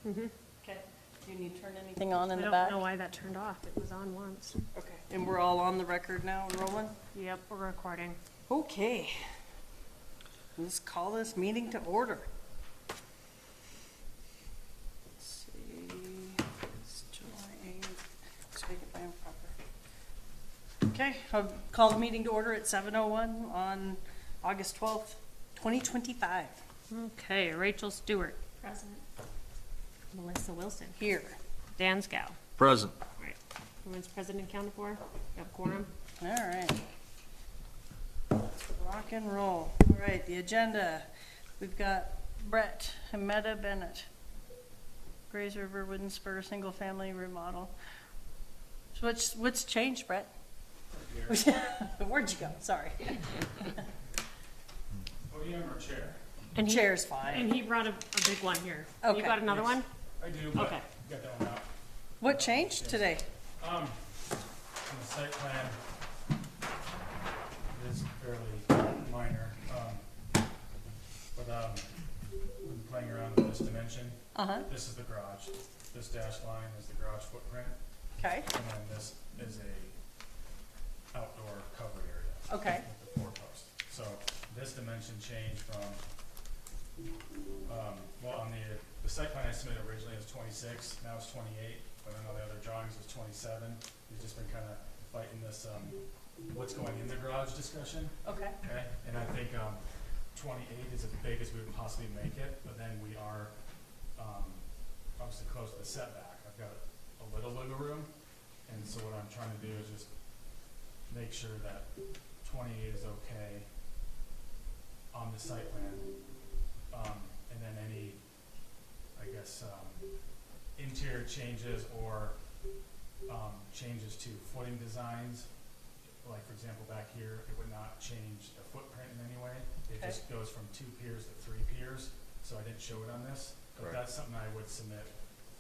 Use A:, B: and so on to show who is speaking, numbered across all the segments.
A: Mm-hmm.
B: Okay. Do you need to turn anything on in the
A: I
B: back?
A: don't know why that turned off. It was on once.
B: Okay. And we're all on the record now and rolling?
A: Yep, we're recording.
B: Okay. Let's call this meeting to order. Let's see. It's July 8th. Let's make it by proper. Okay, I'll call the meeting to order at 7:01 on August 12th, 2025.
A: Okay, Rachel Stewart. Present. Melissa Wilson.
B: Here.
A: Dan Scow.
C: Present.
A: Right. Everyone's present and counted for. You have quorum.
B: All right. Rock and roll. All right, the agenda. We've got Brett Hameda Bennett, Grays River Wooden Spur Single Family Remodel. So what's changed, Brett? Where'd you go? Sorry.
D: Podium or chair?
A: And he,
B: Chair's fine.
A: And he brought a big one here.
B: Okay.
A: You got another one?
D: I do, but
A: Okay.
D: got that one out.
B: What changed today?
D: On the site plan, it is fairly minor, but when playing around with this dimension, this is the garage. This dashed line is the garage footprint,
B: Okay.
D: and then this is a outdoor cover area.
B: Okay.
D: With the four post. So this dimension changed from, well, on the site plan I submitted originally was 26, now it's 28, but then all the other drawings was 27. We've just been kind of fighting this, what's going in the garage discussion,
B: Okay.
D: okay? And I think 28 is as big as we can possibly make it, but then we are obviously close to the setback. I've got a little wiggle room, and so what I'm trying to do is just make sure that 28 is okay on the site plan, and then any, I guess, interior changes or changes to footing designs, like for example back here, it would not change the footprint in any way. It just goes from 2 piers to 3 piers, so I didn't show it on this, but
C: Right.
D: that's something I would submit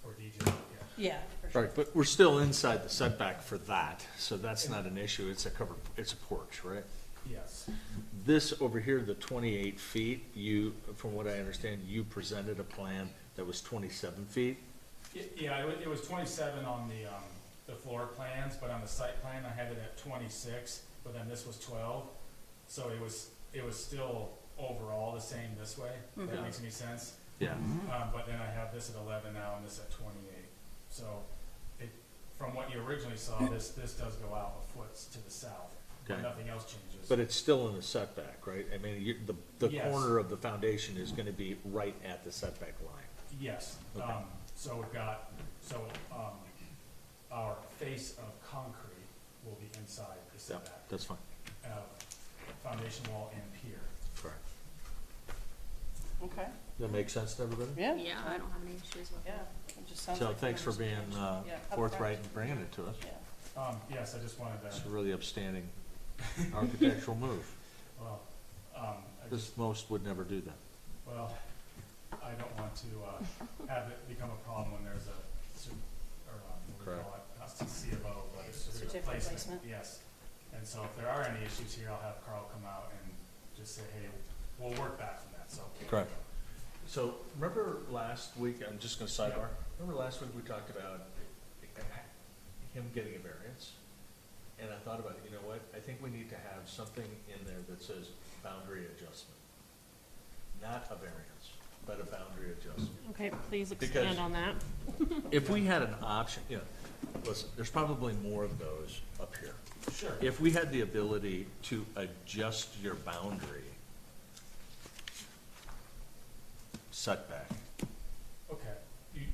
D: for DJ to look at.
B: Yeah, for sure.
C: Right, but we're still inside the setback for that, so that's not an issue. It's a covered, it's a porch, right?
D: Yes.
C: This over here, the 28 feet, you, from what I understand, you presented a plan that was 27 feet?
D: Yeah, it was 27 on the floor plans, but on the site plan, I had it at 26, but then this was 12. So it was still overall the same this way, if that makes any sense.
C: Yeah.
D: But then I have this at 11 now and this at 28. So from what you originally saw, this does go out a foot to the south, but
C: Okay.
D: nothing else changes.
C: But it's still in the setback, right? I mean, the
D: Yes.
C: corner of the foundation is gonna be right at the setback line.
D: Yes,
C: Okay.
D: so we've got, our face of concrete will be inside the
C: Yeah,
D: setback,
C: that's fine.
D: foundation wall and pier.
C: Correct.
B: Okay.
C: Does that make sense to everybody?
B: Yeah.
A: Yeah, I don't have any issues with
B: Yeah.
A: it.
B: It just sounds
C: So
B: like
C: thanks for
B: there's
C: being
B: yeah, upfront.
C: forthright and bringing it to us.
B: Yeah.
D: Yes, I just wanted
C: It's a
D: to,
C: really upstanding architectural move,
D: well, I
C: because
D: just,
C: most would never do that.
D: well, I don't want to have it become a problem when there's a, what do we
C: Correct.
D: call it, not C of O, but it's
B: Certificate
D: a
B: placement.
D: placement. Yes, and so if there are any issues here, I'll have Carl come out and just say, hey, we'll work back from that, so.
C: Correct. So remember last week, I'm just gonna sidebar, remember last week we talked about him getting a variance? And I thought about it, you know what, I think we need to have something in there that says boundary adjustment. Not a variance, but a boundary adjustment.
A: Okay, please
C: Because-
A: expand on that.
C: If we had an option, you know, listen, there's probably more of those up here.
D: Sure.
C: If we had the ability to adjust your boundary setback,
D: Okay,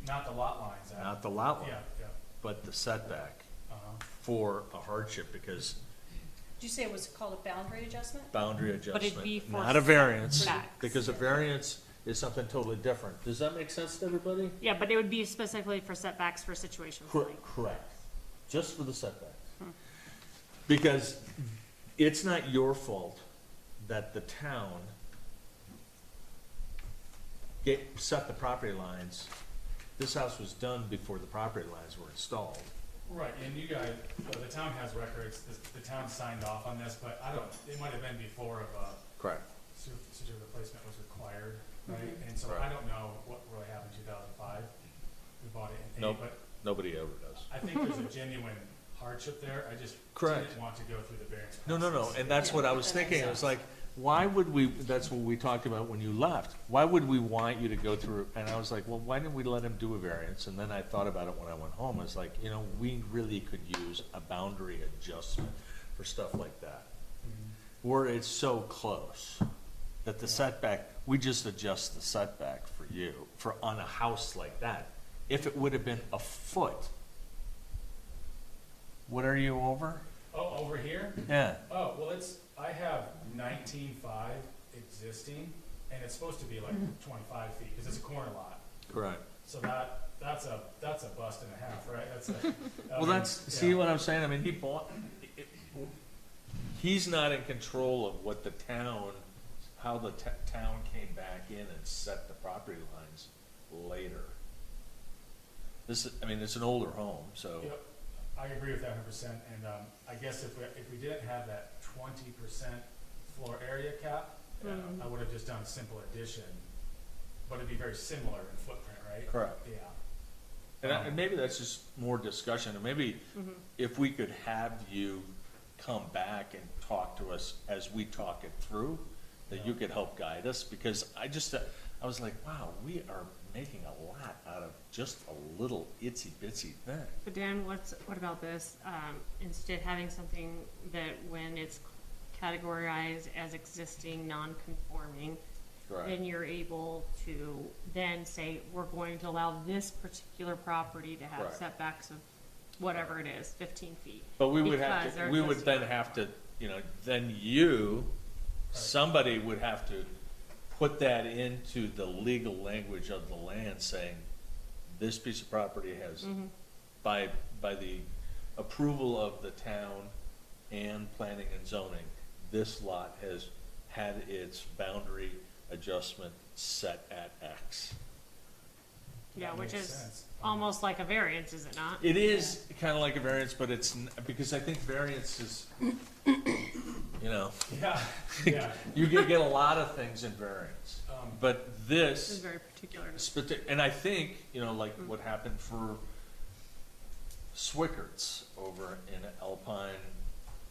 D: not the lot lines.
C: not the lot line,
D: Yeah, yeah,
C: but the setback for a hardship, because
B: Did you say it was called a boundary adjustment?
C: boundary
A: But it'd be
C: adjustment,
A: for
C: not a variance,
A: setbacks.
C: because a variance is something totally different. Does that make sense to everybody?
A: Yeah, but it would be specifically for setbacks for situations like.
C: Correct, just for the setbacks. Because it's not your fault that the town set the property lines. This house was done before the property lines were installed.
D: right, and you guys, the town has records, the town signed off on this, but I don't, it might have been before of
C: Correct.
D: certificate replacement was required, right? And so
C: Right.
D: I don't know what really happened in 2005, we bought it in
C: Nope.
D: eight, but
C: Nobody ever does.
D: I think there's a genuine hardship there. I just
C: Correct.
D: didn't want to go through the variance
C: No,
D: process.
C: and that's what I was
B: that makes
C: thinking, I was
B: sense.
C: like, why would we, that's what we talked about when you left. Why would we want you to go through, and I was like, well, why didn't we let him do a variance? And then I thought about it when I went home, I was like, you know, we really could use a boundary adjustment for stuff like that.
D: Mhm.
C: Where it's so close, that the setback, we just adjust the setback for you, for on a house like that. If it would have been a foot, what are you over?
D: Oh, over here?
C: Yeah,
D: Oh, well, I have 19.5 existing, and it's supposed to be like 25 feet, because it's a corner lot.
C: correct.
D: So that's a bust and a half, right? That's a.
C: Well, that's, see what I'm saying, I mean, he bought, he's not in control of what the town, how the town came back in and set the property lines later. This, I mean, it's an older home, so,
D: Yep, I agree with that 100%, and I guess if we didn't have that 20% floor area cap,
A: Mhm.
D: I would have just done a simple addition, but it'd be very similar in footprint, right?
C: correct.
D: Yeah.
C: And maybe that's just more discussion, and maybe if we could have you come back and talk to us as we talk it through, that you could help guide us, because I was like, wow, we are making a lot out of just a little itsy bitsy thing.
A: But Dan, what about this? Instead having something that when it's categorized as existing, non-conforming, then you're able to then say, we're going to allow this particular property to have
C: Right.
A: setbacks of whatever it is, 15 feet.
C: But we would
A: Because
C: have to,
A: they're
C: we would
A: existing.
C: then have to, you know, then you, somebody would have to put that into the legal language of the land, saying, this piece of property has, by the approval of the town and planning and zoning, this lot has had its boundary adjustment set at X.
A: Yeah,
D: That
A: which
D: makes
A: is
D: sense.
A: almost like a variance, is it not?
C: It is kind of like a variance, but it's, because I think variance is, you know,
D: Yeah, yeah.
C: you can get a lot of things in variance. But
A: This is
C: this,
A: very particular.
C: and I think, you know, like what happened for Swickerts over in Alpine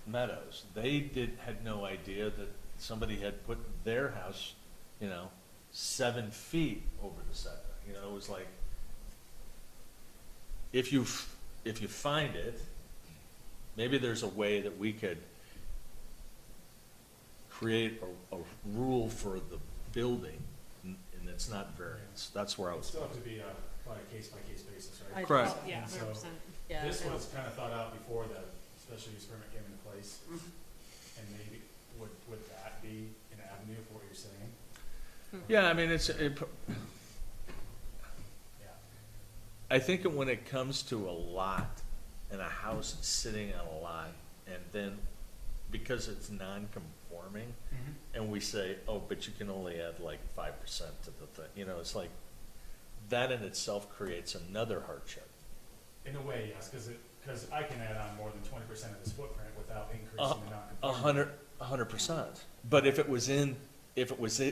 C: Meadows, they had no idea that somebody had put their house, you know, 7 feet over the setback. You know, it was like, if you find it, maybe there's a way that we could create a rule for the building, and it's not variance. That's where I
D: It
C: was
D: still
C: going.
D: have to be on a case-by-case basis,
B: I-
D: right?
C: Correct.
A: Yeah,
D: And so
A: 100%.
B: Yeah.
D: This was kind of thought out before the special use permit came into place,
B: Mhm.
D: and maybe, would that be an avenue for what you're saying?
C: Yeah, I mean,
D: Yeah.
C: I think that when it comes to a lot and a house sitting on a lot, and then because it's non-conforming, and we say, oh, but you can only add like 5% to the thing, you know, it's like, that in itself creates another hardship.
D: In a way, yes, because I can add on more than 20% of this footprint without increasing the
C: A
D: non-conformity.
C: 100%. But if it was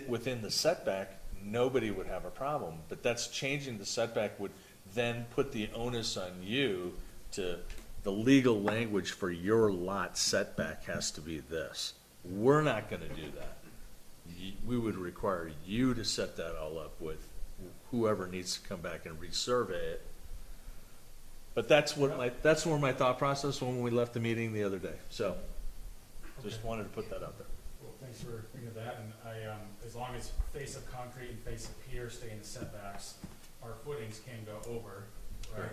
C: within the setback, nobody would have a problem. But that's changing the setback would then put the onus on you to, the legal language for your lot setback has to be this. We're not gonna do that. We would require you to set that all up with whoever needs to come back and resurvey it. But that's where my thought process when we left the meeting the other day, so, just
D: Okay.
C: wanted to put that out there.
D: Well, thanks for bringing that, and as long as face of concrete and face of pier stay in the setbacks, our footings can go over, right?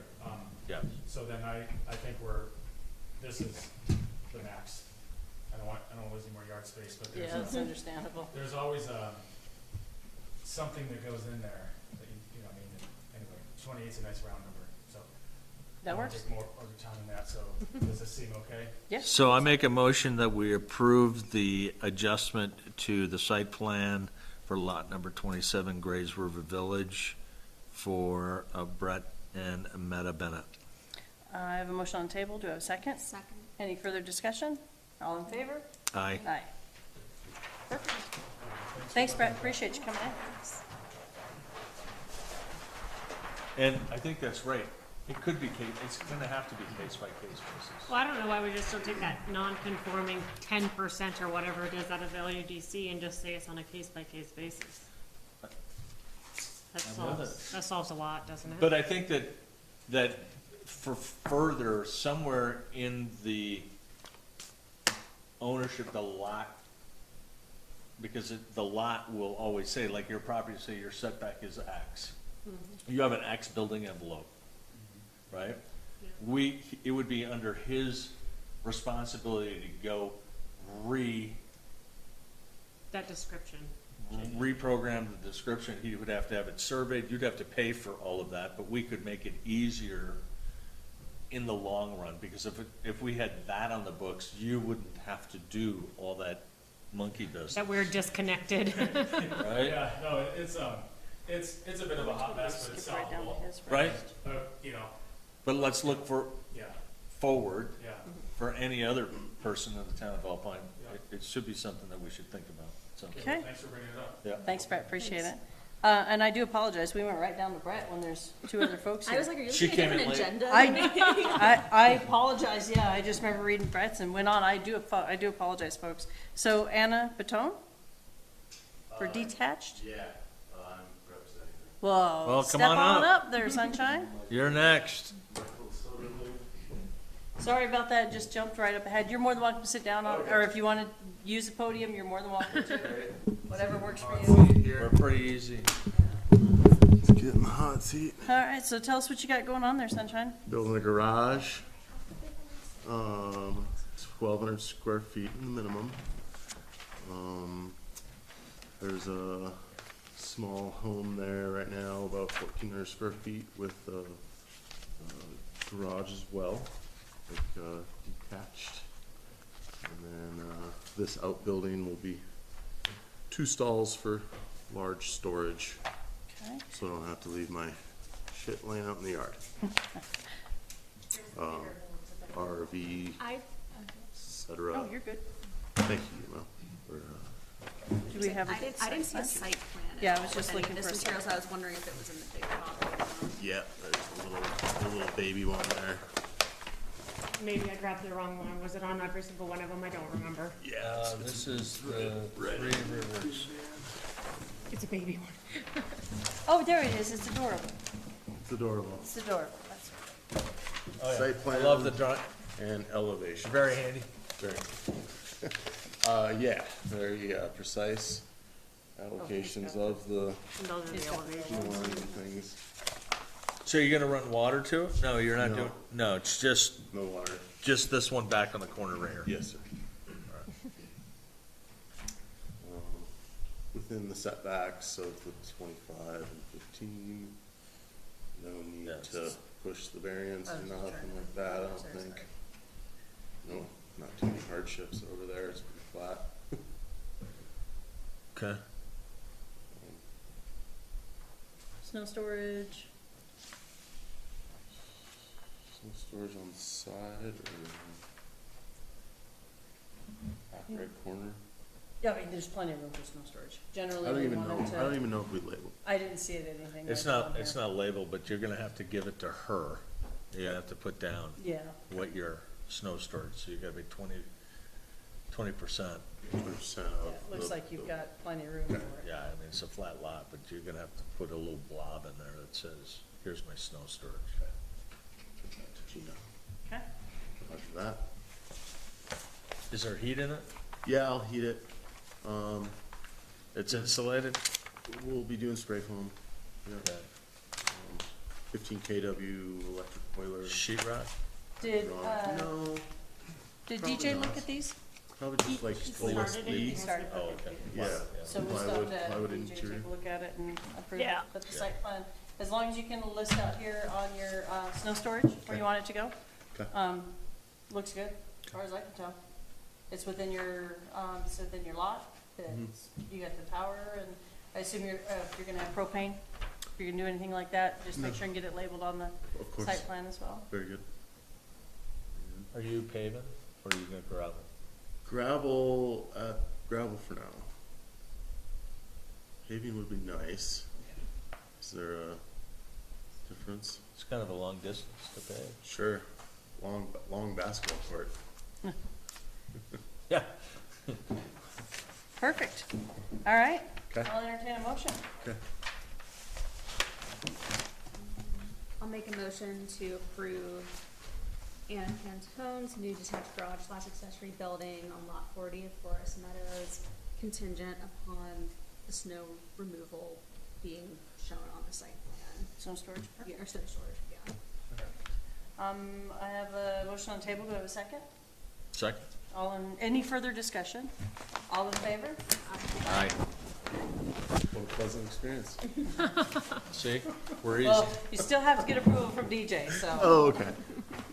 C: Yeah.
D: So then I think this is the max. I don't want to lose any more yard space, but
B: Yeah, that's understandable.
D: there's always something that goes in there that you know, I mean, anyway, 28's a nice round number, so. I
B: That
D: don't wanna
B: works?
D: take more of your time than that, so does this seem okay?
B: Yes.
C: So I make a motion that we approve the adjustment to the site plan for lot number 27, Grays River Village, for Brett and Meta Bennett.
B: I have a motion on the table. Do I have a second?
A: Second.
B: Any further discussion? All in favor?
C: Aye.
B: Aye. Perfect. Thanks, Brett. Appreciate you coming in.
C: And I think that's right. It could be it's gonna have to be case by case basis.
A: Well, I don't know why we just don't take that non-conforming 10% or whatever it is out of LUDC and just say it's on a case-by-case basis. That solves a lot, doesn't it?
C: But I think that for further, somewhere in the ownership, the lot, because the lot will always say, like your property, say your setback is X. You have an X building envelope, right?
A: Yeah.
C: It would be under his responsibility to go
A: That description.
C: reprogram the description. He would have to have it surveyed. You'd have to pay for all of that, but we could make it easier in the long run, because if we had that on the books, you wouldn't have to do all that monkey business,
A: That we're disconnected.
C: right?
D: Yeah, no, it's a bit of a hot mess, but it's
B: Skip right down to
D: solvable.
B: his
C: Right?
D: You know,
C: But let's look
D: yeah,
C: forward
D: yeah.
C: for any other person in the town of Alpine.
D: Yeah.
C: It should be something that we should think about, so.
B: Okay.
D: Thanks for bringing it up.
C: Yeah.
B: Thanks, Brett, appreciate it.
A: Thanks.
B: And I do apologize, we went right down to Brett when there's two other folks here.
E: I was like, are you
C: She
E: looking at a
C: came in
E: different
C: late.
E: agenda?
B: I apologize, yeah, I just remember reading Brett's and went on, I do apologize, folks. So Anna Batone? For detached?
F: Yeah, I'm representing them.
B: Whoa,
C: Well,
B: step
C: come on
B: on
C: up.
B: up there, sunshine.
C: You're next.
B: Sorry about that, just jumped right up ahead. You're more than welcome to sit down on, or if you want to use the podium, you're more than welcome to. Whatever works for you.
C: We're pretty easy.
F: Let's get in the hot seat.
B: All right, so tell us what you got going on there, sunshine.
F: Building a garage. 1,200 square feet in the minimum. There's a small home there right now, about 1,400 square feet with a garage as well, like detached. And then this outbuilding will be 2 stalls for large storage,
B: Okay.
F: so I don't have to leave my shit laying out in the yard. RV, et cetera.
B: Oh, you're good.
F: Thank you, Emma, for,
B: Do we have a
E: I didn't see a site plan.
B: Yeah, I was just
E: with any
B: looking
E: of
B: for a
E: this
B: site
E: material, so I was wondering if it was in the big file.
F: yeah, there's a little baby one there.
A: Maybe I grabbed the wrong one. Was it on every single one of them? I don't remember.
F: Yeah,
C: This is the
F: red.
C: Three Rivers.
A: It's a baby one.
B: Oh, there it is, it's adorable.
F: It's adorable.
B: It's adorable, that's right.
C: Oh, yeah.
F: Site
C: I
F: plan.
C: love the drawing.
F: And elevation.
C: Very handy.
F: Very. Yeah, very precise allocations of the
A: And those are the elevations.
F: lines and things.
C: So you're gonna run water to it? No, you're not
F: No.
C: doing, no, it's just
F: No water.
C: this one back on the corner right here.
F: Yes, sir. Within the setbacks of the 25 and 15. No need
C: Yes.
F: to push the variance
B: I
F: or
B: was just
F: nothing
B: trying to-
F: like that, I don't
B: Sorry,
F: think.
B: sorry.
F: No, not too many hardships over there, it's pretty flat.
C: Okay.
B: Snow storage,
F: Some storage on the side or back right corner.
B: yeah, I mean, there's plenty of room for snow storage.
F: I
B: Generally,
F: don't
B: we
F: even know,
B: wanted
F: I don't
B: to,
F: even know if we label.
B: I didn't see it anything.
C: It's
B: like
C: not,
B: on
C: it's
B: there.
C: not labeled, but you're gonna have to give it to her. You have to put down
B: Yeah,
C: what your snow storage, so you gotta be 20%.
F: 20%
B: yeah,
F: of.
B: it looks
F: the-
B: like you've
F: the-
B: got plenty of room for it.
C: Yeah, I mean, it's a flat lot, but you're gonna have to put a little blob in there that says, here's my snow storage.
F: Gina.
B: Okay,
F: After that.
C: Is there heat in it?
F: Yeah, I'll heat it.
C: It's insulated?
F: We'll be doing spray foam. Yeah.
C: Okay.
F: 15 kW electric boiler.
C: Sheet rock?
B: did,
F: No,
B: did
F: probably
B: DJ
F: not.
B: look at these?
F: probably just like
A: He
F: stainless
A: started it.
F: steel.
B: He started.
C: Oh, okay.
F: Yeah.
B: So we'll
F: Plywood-
B: stop that,
F: plywood
B: DJ,
F: interior.
B: take a look at it and approve
A: Yeah.
B: the site plan. As long as you can list out here on your, snow storage, where
F: Okay.
B: you want it to go.
F: Okay.
B: Looks good, as far as I can tell. It's within your, it's within your lot, it's, you got the power, and I assume you're, if you're gonna have propane, if you're gonna do anything like that, just make
F: No.
B: sure and get it labeled on the
F: Of course.
B: site plan as well.
F: Very good.
C: Are you paving, or are you gonna gravel?
F: Gravel for now. Paving would be nice. Is there a difference.
C: It's kind of a long distance to pay.
F: Sure, long basketball court.
C: Yeah.
B: Perfect. All right.
F: Okay.
B: I'll entertain a motion.
F: Okay.
E: I'll make a motion to approve Anna Cantone's new detached garage / accessory building on lot 40 of Forest Meadows, contingent upon the snow removal being shown on the site plan.
B: Snow storage.
E: Yeah, or snow storage, yeah.
B: I have a motion on the table. Do I have a second?
C: Second.
B: Any further discussion? All in favor?
F: Aye. What a pleasant experience.
C: See, we're easy.
B: Well, you still have to get approval from DJ, so.
F: Oh, okay.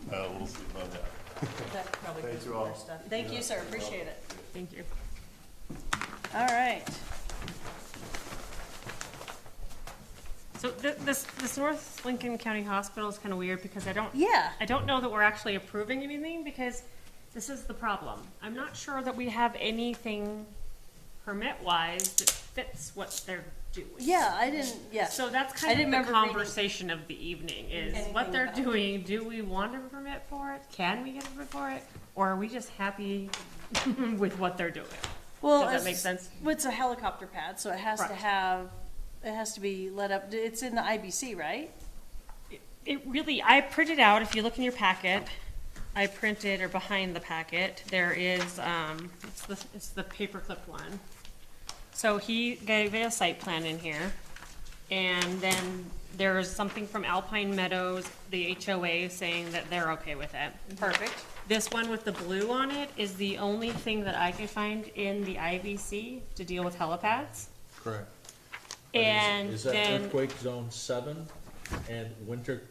F: We'll see about that.
B: That probably
F: Thank
B: gives
F: you
B: you more
F: all.
B: stuff. Thank you, sir. Appreciate it.
A: Thank you.
B: All right.
A: So this North Lincoln County Hospital is kind of weird because
B: Yeah.
A: I don't know that we're actually approving anything because this is the problem. I'm not sure that we have anything permit-wise that fits what they're doing.
B: Yeah, I didn't, yes.
A: So that's
B: I
A: kind
B: didn't
A: of the
B: remember reading
A: conversation of the evening is
B: anything
A: what they're
B: about it.
A: doing. Do we want a permit for it? Can we get a permit for it? Or are we just happy with what they're doing?
B: Well,
A: Does that
B: it's-
A: make sense?
B: well, it's a helicopter pad, so it has to
A: Correct.
B: have, it has to be let up. It's in the IBC, right?
A: It really, I printed out, if you look in your packet, I printed, or behind the packet, there is, it's the paperclip one. So he gave a site plan in here, and then there's something from Alpine Meadows, the HOA, saying that they're okay with it.
B: Perfect.
A: This one with the blue on it is the only thing that I could find in the IBC to deal with helipads.
C: Correct.
A: And
C: Is that
A: then.
C: earthquake zone 7 and winter,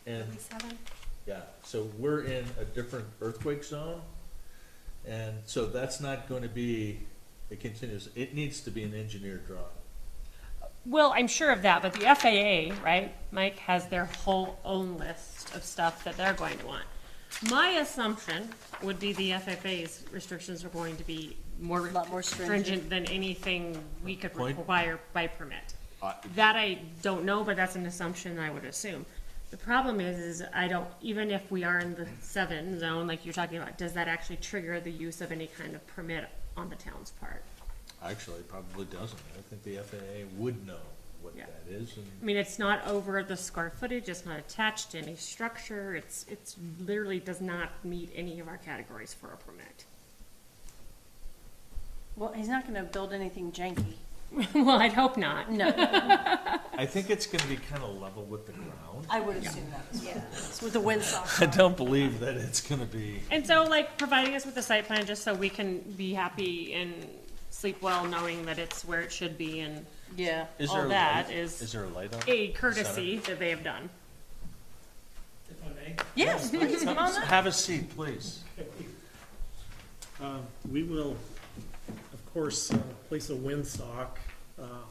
C: and,
A: 37?
C: yeah, so we're in a different earthquake zone. And so that's not going to be a continuous, it needs to be an engineered drawing.
A: Well, I'm sure of that, but the FAA, right, Mike, has their whole own list of stuff that they're going to want. My assumption would be the FFA's restrictions are going to be more
B: A lot more stringent.
A: than anything we could
C: Point.
A: require by permit. That I don't know, but that's an assumption I would assume. The problem is I don't, even if we are in the 7 zone, like you're talking about, does that actually trigger the use of any kind of permit on the town's part?
C: Actually, it probably doesn't. I think the FAA would know what
A: Yeah.
C: that is. And
A: I mean, it's not over the square footage, it's not attached to any structure, it's literally does not meet any of our categories for a permit.
B: Well, he's not gonna build anything janky.
A: Well, I'd hope not.
B: No,
C: I think it's gonna be kind of level with the ground.
B: I would assume that as well. It's with the windsock.
C: I don't believe that it's gonna be.
A: And so, like, providing us with a site plan just so we can be happy and sleep well knowing that it's where it should be and
B: Yeah.
C: Is
A: all
C: there a
A: that
C: light?
A: is
C: Is there a light on?
A: a courtesy that they have done.
G: If I may,
B: Yes, please, come on up.
C: Have a seat, please.
G: we will, of course, place a windsock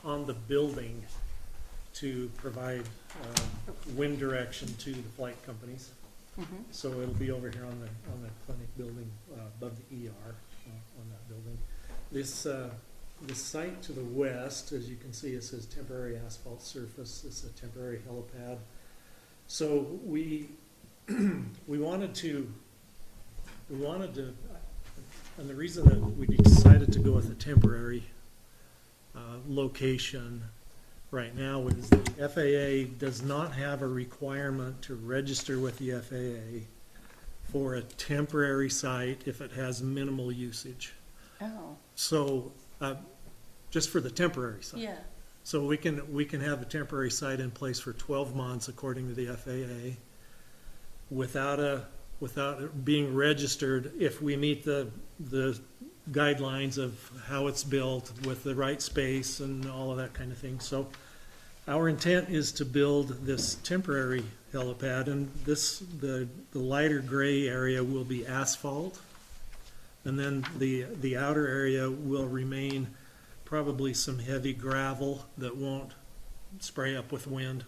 G: on the building to provide wind direction to the flight companies. So it'll be over here on the clinic building above the ER on that building. This site to the west, as you can see, it says temporary asphalt surface. It's a temporary helipad. So we wanted to, and the reason that we decided to go with a temporary location right now is the FAA does not have a requirement to register with the FAA for a temporary site if it has minimal usage.
B: Oh,
G: So, just for the temporary site.
B: yeah.
G: So we can have a temporary site in place for 12 months according to the FAA without it being registered if we meet the guidelines of how it's built with the right space and all of that kind of thing. So our intent is to build this temporary helipad, and the lighter gray area will be asphalt. And then the outer area will remain probably some heavy gravel that won't spray up with wind.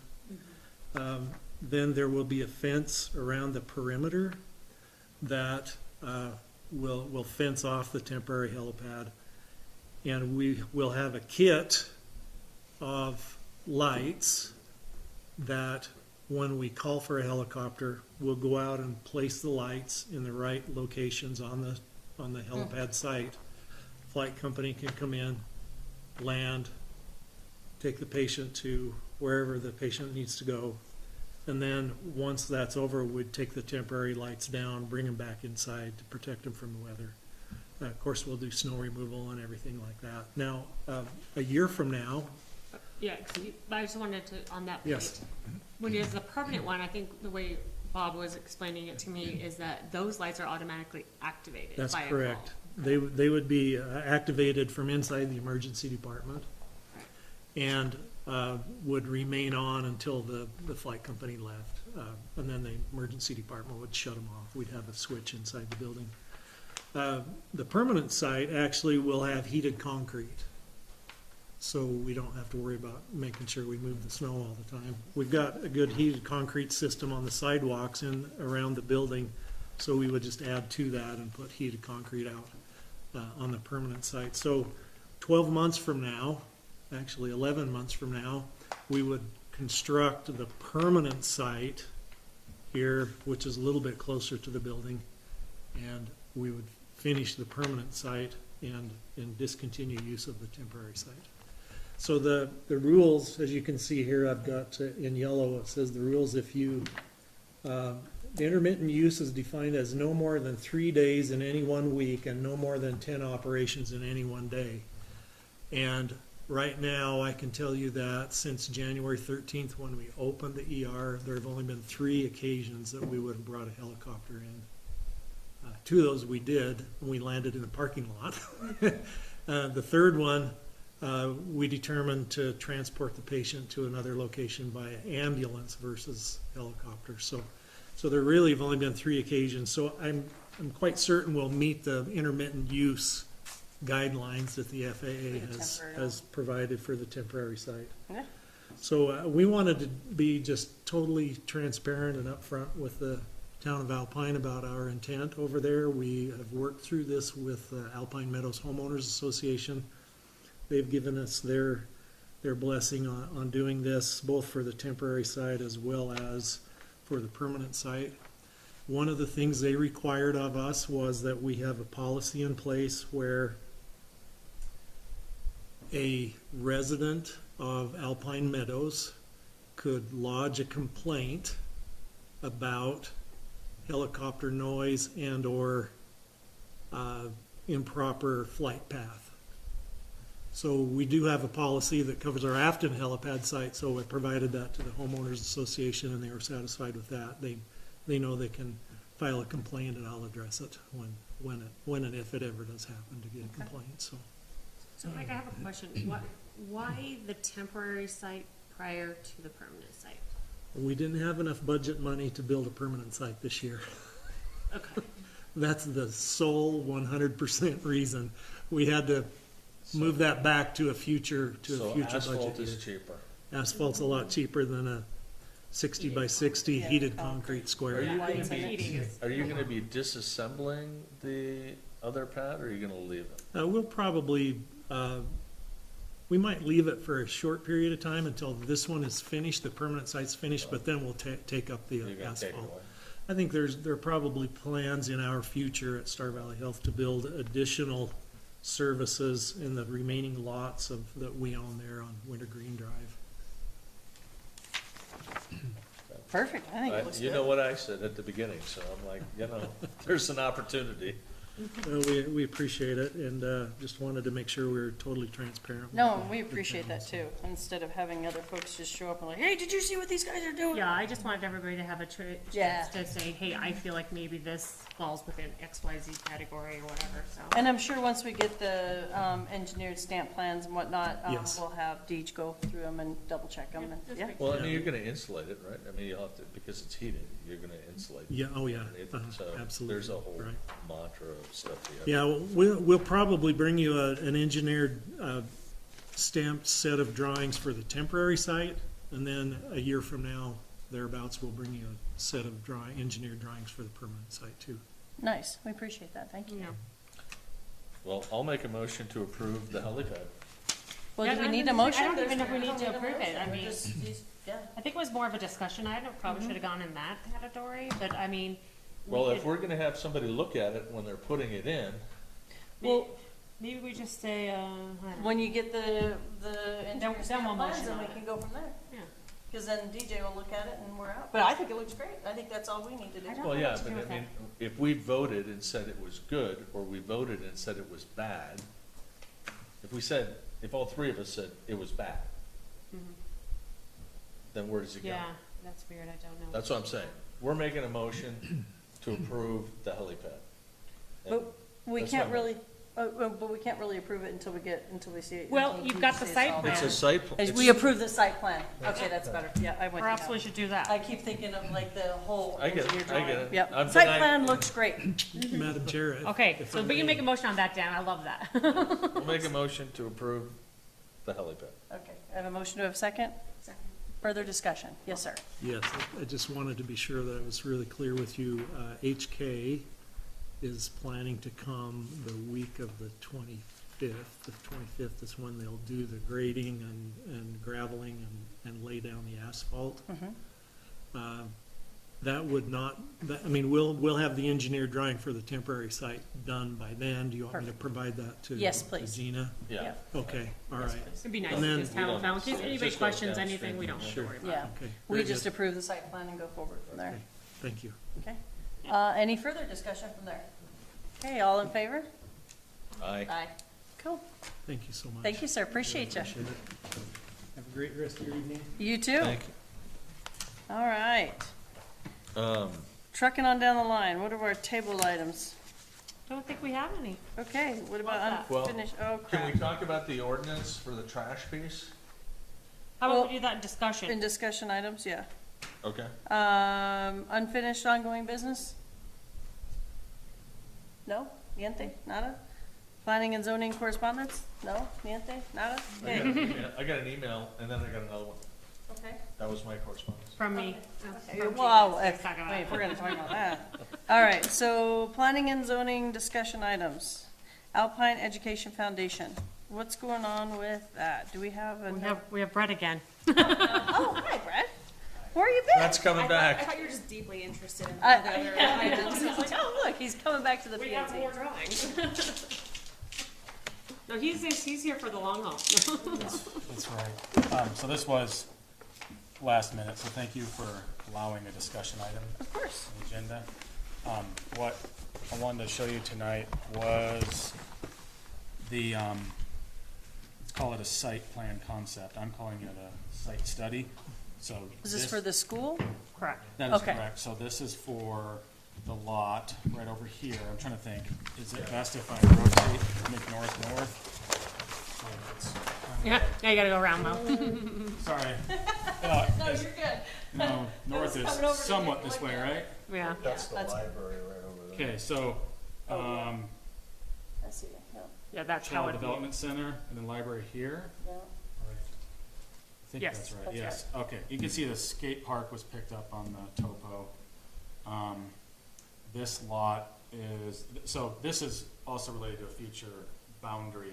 G: Then there will be a fence around the perimeter that will fence off the temporary helipad. And we will have a kit of lights that when we call for a helicopter, we'll go out and place the lights in the right locations on the helipad site. Flight company can come in, land, take the patient to wherever the patient needs to go. And then, once that's over, we'd take the temporary lights down, bring them back inside to protect them from the weather. Of course, we'll do snow removal and everything like that. Now, a year from now,
A: Yeah, 'cause I just wanted to, on that point.
G: Yes.
A: When it's the permanent one, I think the way Bob was explaining it to me is that those lights are automatically activated
G: that's
A: by a call.
G: correct. They would be activated from inside the emergency department and would remain on until the flight company left. And then the emergency department would shut them off. We'd have a switch inside the building. The permanent site actually will have heated concrete, so we don't have to worry about making sure we move the snow all the time. We've got a good heated concrete system on the sidewalks and around the building, so we would just add to that and put heated concrete out on the permanent site. So 12 months from now, actually 11 months from now, we would construct the permanent site here, which is a little bit closer to the building, and we would finish the permanent site and discontinue use of the temporary site. So the rules, as you can see here, I've got in yellow, it says the rules if you, the intermittent use is defined as no more than 3 days in any 1 week and no more than 10 operations in any 1 day. And right now, I can tell you that since January 13th, when we opened the ER, there have only been 3 occasions that we would have brought a helicopter in. 2 of those we did, and we landed in the parking lot. The third one, we determined to transport the patient to another location by ambulance versus helicopter. So there really have only been 3 occasions. So I'm quite certain we'll meet the intermittent use guidelines that the FAA has provided for the temporary site.
B: Yeah.
G: So we wanted to be just totally transparent and upfront with the town of Alpine about our intent over there. We have worked through this with Alpine Meadows Homeowners Association. They've given us their blessing on doing this, both for the temporary site as well as for the permanent site. One of the things they required of us was that we have a policy in place where a resident of Alpine Meadows could lodge a complaint about helicopter noise and or improper flight path. So we do have a policy that covers our Afton helipad site, so we provided that to the homeowners association and they were satisfied with that. They know they can file a complaint and I'll address it when and if it ever does happen to get a complaint, so.
A: So Mike, I have a question. Why the temporary site prior to the permanent site?
G: We didn't have enough budget money to build a permanent site this year.
A: Okay.
G: That's the sole 100% reason. We had to move that back to a future
C: So
G: budget
C: asphalt
G: year.
C: is cheaper.
G: Asphalt's a lot cheaper than a 60 by 60
B: Yeah,
G: heated
B: concrete.
G: concrete
C: Are
G: square.
C: you gonna
A: Lights and
C: be,
A: heating is-
C: are you gonna be disassembling the other pad, or are you gonna leave it?
G: We'll probably, we might leave it for a short period of time until this one is finished, the permanent site's finished, but then we'll take up the
C: You're gonna take it
G: asphalt.
C: away?
G: I think there are probably plans in our future at Star Valley Health to build additional services in the remaining lots that we own there on Wintergreen Drive.
B: Perfect, I think it looks
C: You
B: good.
C: know what I said at the beginning, so I'm like, there's an opportunity.
G: We appreciate it and just wanted to make sure we were totally transparent. with
B: No,
G: the-
B: we
G: the
B: appreciate
G: town,
B: that
G: so.
B: too, instead of having other folks just show up and like, hey, did you see what these guys are doing?
A: Yeah, I just wanted everybody to have a
B: Yeah.
A: chance to say, hey, I feel like maybe this falls within XYZ category or whatever, so.
B: And I'm sure once we get the engineered stamp plans and whatnot,
G: Yes.
B: we'll have Deej go through them and double check them, and,
A: That's
B: yeah.
A: great.
C: Well, I
G: Yeah.
C: mean, you're gonna insulate it, right? I mean, you'll have to, because it's heated, you're gonna insulate it.
G: Yeah, oh yeah,
C: So
G: absolutely.
C: there's a whole
G: Right.
C: mantra of stuff you have.
G: Yeah, we'll probably bring you an engineered, stamped set of drawings for the temporary site, and then a year from now, thereabouts, we'll bring you a set of engineered drawings for the permanent site too.
B: Nice, we appreciate that, thank you.
A: Yeah.
C: Well, I'll make a motion to approve the helipad.
B: Well,
A: Yeah,
B: do we
A: I
B: need a
A: don't
B: motion?
A: even know if we
B: There's-
A: need to
B: don't need a
A: approve it.
B: motion.
A: I
B: We're
A: mean-
B: just- yeah.
A: I think it was more of a discussion item, probably should have gone in that category, but I mean. we
C: Well, if
A: could-
C: we're gonna have somebody look at it when they're putting it in,
B: Well,
A: Maybe we just say, I don't know.
B: when you get the engineer's
A: then we'll
B: stamp plans,
A: motion
B: then
A: on
B: we
A: it.
B: can go from there.
A: Yeah.
B: Because then DJ will look at it and we're out. But I think it looks great. I think that's all we need to do.
A: I don't
C: well,
A: know
C: yeah,
A: what to
C: but
A: do
C: I
A: with
C: mean, if we voted and said it was good, or we voted and said it was bad, if all three of us said it was bad,
A: Mhm.
C: then where does it go?
A: Yeah, that's weird, I don't know.
C: That's what I'm saying. We're making a motion to approve the helipad.
B: But we
C: That's
B: can't
C: fine.
B: really, but we can't really approve it until we see it.
A: Well,
B: until
A: you've
B: we
A: got the
B: see
A: site
B: all
A: plan.
C: It's
B: there.
C: a site.
B: As
C: it's-
B: we approve the site plan. Okay, that's better. Yeah, I went.
A: Perhaps we should do that.
B: I keep thinking of like the whole
C: I get it,
B: engineer
C: I get
B: drawing.
C: it.
B: Yep,
C: I'm
B: site
C: denying-
B: plan looks great.
G: Madam Chair.
A: Okay,
G: if
A: so
G: I
A: we can
G: may-
A: make a motion on that, Dan, I love that.
C: We'll make a motion to approve the helipad.
B: Okay, I have a motion to have a second.
E: Second.
B: Further discussion? Yes, sir.
G: Yes, I just wanted to be sure that I was really clear with you. HK is planning to come the week of the 25th. The 25th is when they'll do the grading and graveling and lay down the asphalt.
B: Mhm.
G: That would not, I mean, we'll have the engineered drawing for the temporary site done by then. Do you want me to
B: Perfect.
G: provide that to?
B: Yes,
G: to
B: please.
G: Gina?
C: Yeah.
G: Okay, all
B: Yes,
G: right.
B: please.
A: It'd be nice
G: And
A: to
G: then-
A: just have
C: We
A: it found, in
C: don't-
A: case
C: it
A: anybody
C: just goes
A: questions
C: downstream
A: anything, we don't have to
G: Sure.
A: worry about.
B: Yeah,
G: Okay,
B: we
G: very
B: just
G: good.
B: approve the site plan and go forward from there.
G: Okay, thank you.
B: Okay. Any further discussion from there? Okay, all in favor?
C: Aye.
B: Aye. Cool.
G: Thank you so much.
B: Thank you, sir. Appreciate you.
G: Appreciate it. Have a great rest of your evening.
B: You too.
C: Thank
B: All right.
C: you.
B: Trucking on down the line. What are our table items?
A: Don't think we have any.
B: Okay, what
A: Love
B: about
A: that.
C: Well,
B: unfinished? Oh,
C: Can
B: crap.
C: we talk about the ordinance for the trash piece?
A: How about
B: Well,
A: we do that in
B: In
A: discussion?
B: discussion items, yeah.
C: Okay.
B: Unfinished ongoing business? No? Niente? Nada? Planning and zoning correspondence? No? Niente? Nada? Okay.
C: I got an email, and then I got another one.
B: Okay.
C: That was my correspondence.
A: From me.
B: Wow,
A: Let's talk about
B: wait,
A: it.
B: if we're gonna talk about that. All right, so planning and zoning discussion items. Alpine Education Foundation. What's going on with that? Do we have a?
A: We have Brett again.
B: Oh, hi, Brett. Where you been?
C: That's coming
E: I
C: back.
E: thought you were just deeply interested in
B: I-
E: the other items.
B: I was like, oh, look, he's coming back to the
A: We have
B: PNC.
A: more drawings. No, he's here for the long haul.
D: That's right. So this was last minute, so thank you for allowing a discussion item
B: Of course.
D: on the agenda. What I wanted to show you tonight was the, let's call it a site plan concept. I'm calling it a site study. So
B: Is this for the school?
A: Correct.
D: That is
B: Okay.
D: correct. So this is for the lot right over here. I'm trying to think, is it best if I rotate, make north? So it's kind
A: Yeah, now you gotta go around, Mo.
D: of- Sorry.
B: No, you're good.
D: No, north
B: coming
D: is
B: over to
D: somewhat
B: make
D: this
B: one
D: way,
B: now.
D: right?
A: Yeah.
C: That's the
B: That's-
C: library right over there.
D: Okay, so,
B: Oh, yeah. I see, yeah,
A: Yeah, that's how
D: Child
A: it.
D: Development Center and then library here.
B: yeah.
D: I think
A: Yes.
D: that's right,
B: That's
D: yes. Okay, you can see the skate park was picked up on the topo. This lot is, so this is also related to a future boundary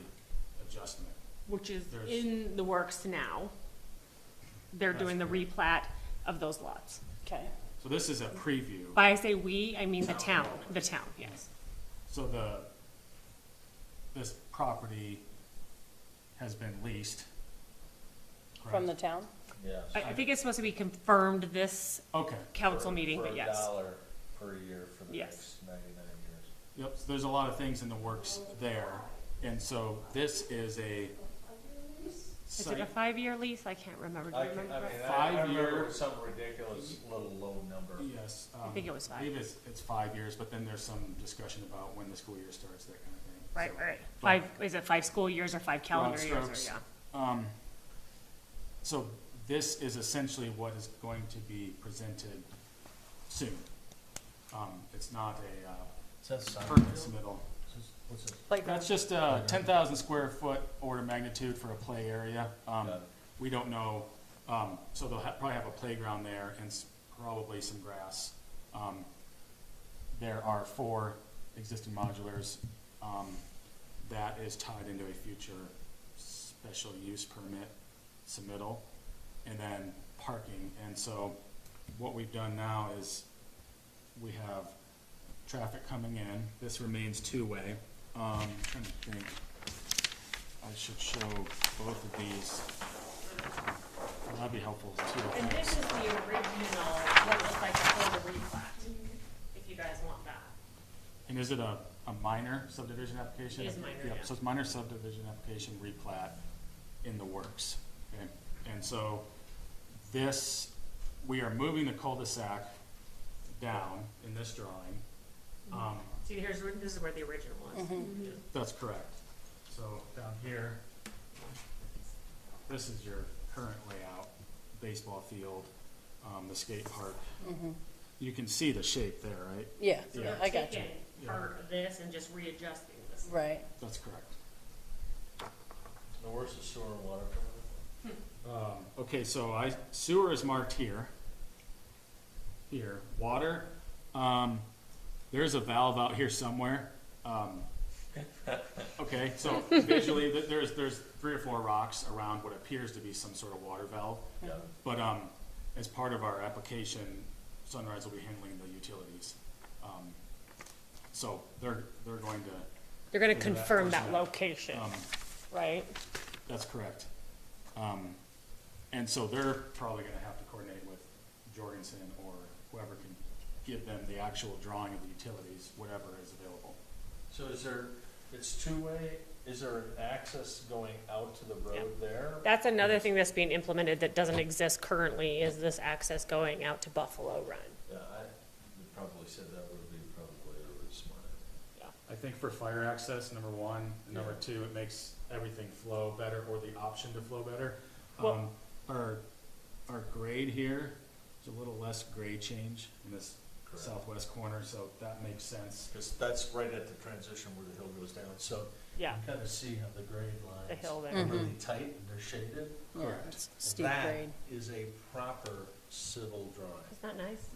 D: adjustment.
A: Which is
D: There's-
A: in the works now. They're
D: That's
A: doing the
D: correct.
A: replat of those lots.
B: Okay.
D: So this is a preview.
A: By I say we, I mean the town, yes.
D: So this property has been leased.
B: From the
D: correct?
B: town?
C: Yes.
A: I think it's supposed to be confirmed this
D: Okay,
A: council meeting, but yes.
C: For $1 per year for the
A: Yes.
C: next 99 years.
D: yep, so there's a lot of things in the works there. And so this is a
A: Is it a
D: site,
A: 5-year lease? I can't remember. Do you remember? Brett?
C: I remember
D: 5-year.
C: it was some ridiculous little low number.
D: yes.
A: I think it was
D: I
A: 5.
D: believe it's 5 years, but then there's some discussion about when the school year starts, that kind of thing.
A: Right,
D: So-
A: right. 5, is it 5 school years or 5 calendar
D: Broad
A: years or,
D: strokes.
A: yeah?
D: So this is essentially what is going to be presented soon. It's not a permanent submittal.
C: What's this?
D: That's just a 10,000 square foot order of magnitude for a play area.
C: Got it.
D: We don't know, so they'll probably have a playground there and probably some grass. There are 4 existing modulars that is tied into a future special use permit submittal, and then parking. And so what we've done now is we have traffic coming in. This remains two-way. Trying to think, I should show both of these. Well, that'd be helpful too. I
A: And
D: think.
A: this is the original, what looks like a photo replat, if you guys want that.
D: And is it a minor subdivision application?
A: It is minor, yeah.
D: So it's minor subdivision application replat in the works. Okay? And so this, we are moving the cul-de-sac down in this drawing.
A: See, this is where the original was.
D: That's correct. So down here, this is your current layout, baseball field, the skate park. You can see the shape there, right?
B: Yeah,
A: So
D: Yeah.
A: they're
B: I got you.
A: taking part of this and just readjusting this.
B: Right.
D: That's correct.
C: Now, where's the sewer and water coming
D: Okay, so sewer is marked here. Here, water, there's a valve out here somewhere. Okay, so visually, there's 3 or 4 rocks around what appears to be some sort of water valve.
C: from? Yeah.
D: But, as part of our application, Sunrise will be handling the utilities. So they're going to,
A: They're gonna
D: Figure that
A: confirm
D: portion
A: that
D: out.
A: location,
D: um,
A: right?
D: that's correct. And so they're probably gonna have to coordinate with Jorgensen or whoever can give them the actual drawing of the utilities, whatever is available.
C: So it's two-way, is there an access going out to the road there?
A: That's another thing that's being implemented that doesn't exist currently, is this access going out to Buffalo Run.
C: Yeah, I would probably said that would be probably a really smart.
D: I think for fire access, number one, and number two, it makes everything flow better, or the option to flow better.
A: Well-
D: Our grade here is a little less grade change in this
C: Correct.
D: southwest corner, so that makes sense.
C: Because that's right at the transition where the hill goes down, so
A: Yeah,
C: you kind of see how the grade lines.
A: the hill there.
C: Are really tight and they're shaded.
B: Yeah,
D: Correct.
B: it's steep
C: That
B: grade.
C: is a proper civil drawing.
A: Isn't that nice?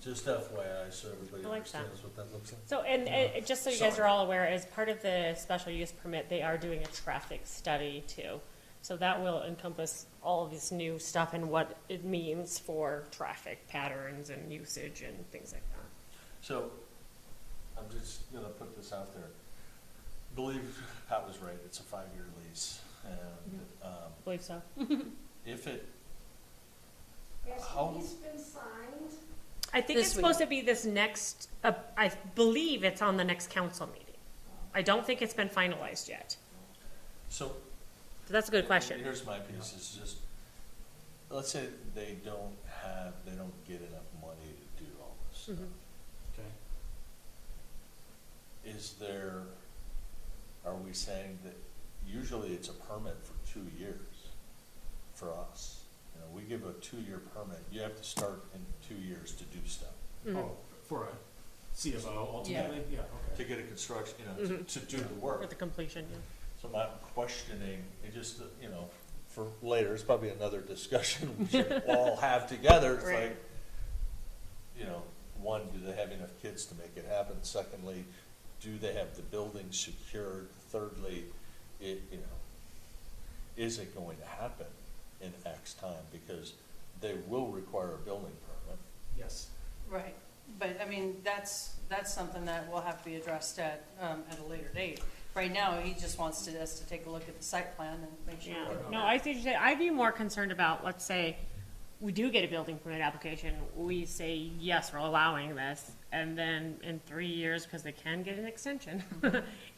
C: Just FYI, so everybody
A: I like that.
C: understands what that looks like.
A: So, and just so you guys are all aware, as part of the special use permit, they are doing a traffic study too. So that will encompass all of this new stuff and what it means for traffic patterns and usage and things like that.
C: So, I'm just gonna put this out there. Believe Pat was right, it's a 5-year lease, and,
A: Believe so.
C: if it,
H: Has
C: How-
H: the lease been signed?
A: I think
B: This
A: it's
B: week.
A: supposed to be this next, I believe it's on the next council meeting. I don't think it's been finalized yet.
C: so.
A: So that's a good question.
C: Here's my piece, is just, let's say they don't get enough money to do all this stuff.
D: Okay.
C: Is there, are we saying that usually it's a permit for 2 years for us? You know, we give a 2-year permit, you have to start in 2 years to do stuff.
D: Oh, for a CFO ultimately? Yeah,
C: To
D: okay.
C: get a construction, you know, to do the work.
A: For the completion, yeah.
C: So I'm not questioning, it just, you know, for later, it's probably another discussion we should all have together. It's
A: Right.
C: like, you know, one, do they have enough kids to make it happen? Secondly, do they have the building secured? Thirdly, you know, is it going to happen in X time? Because they will require a building permit.
D: Yes.
B: Right, but I mean, that's something that will have to be addressed at a later date. Right now, he just wants us to take a look at the site plan and make sure.
A: Yeah,
B: we're-
A: no, I think, I'd be more concerned about, let's say, we do get a building permit application, we say, yes, we're allowing this, and then in 3 years, because they can get an extension,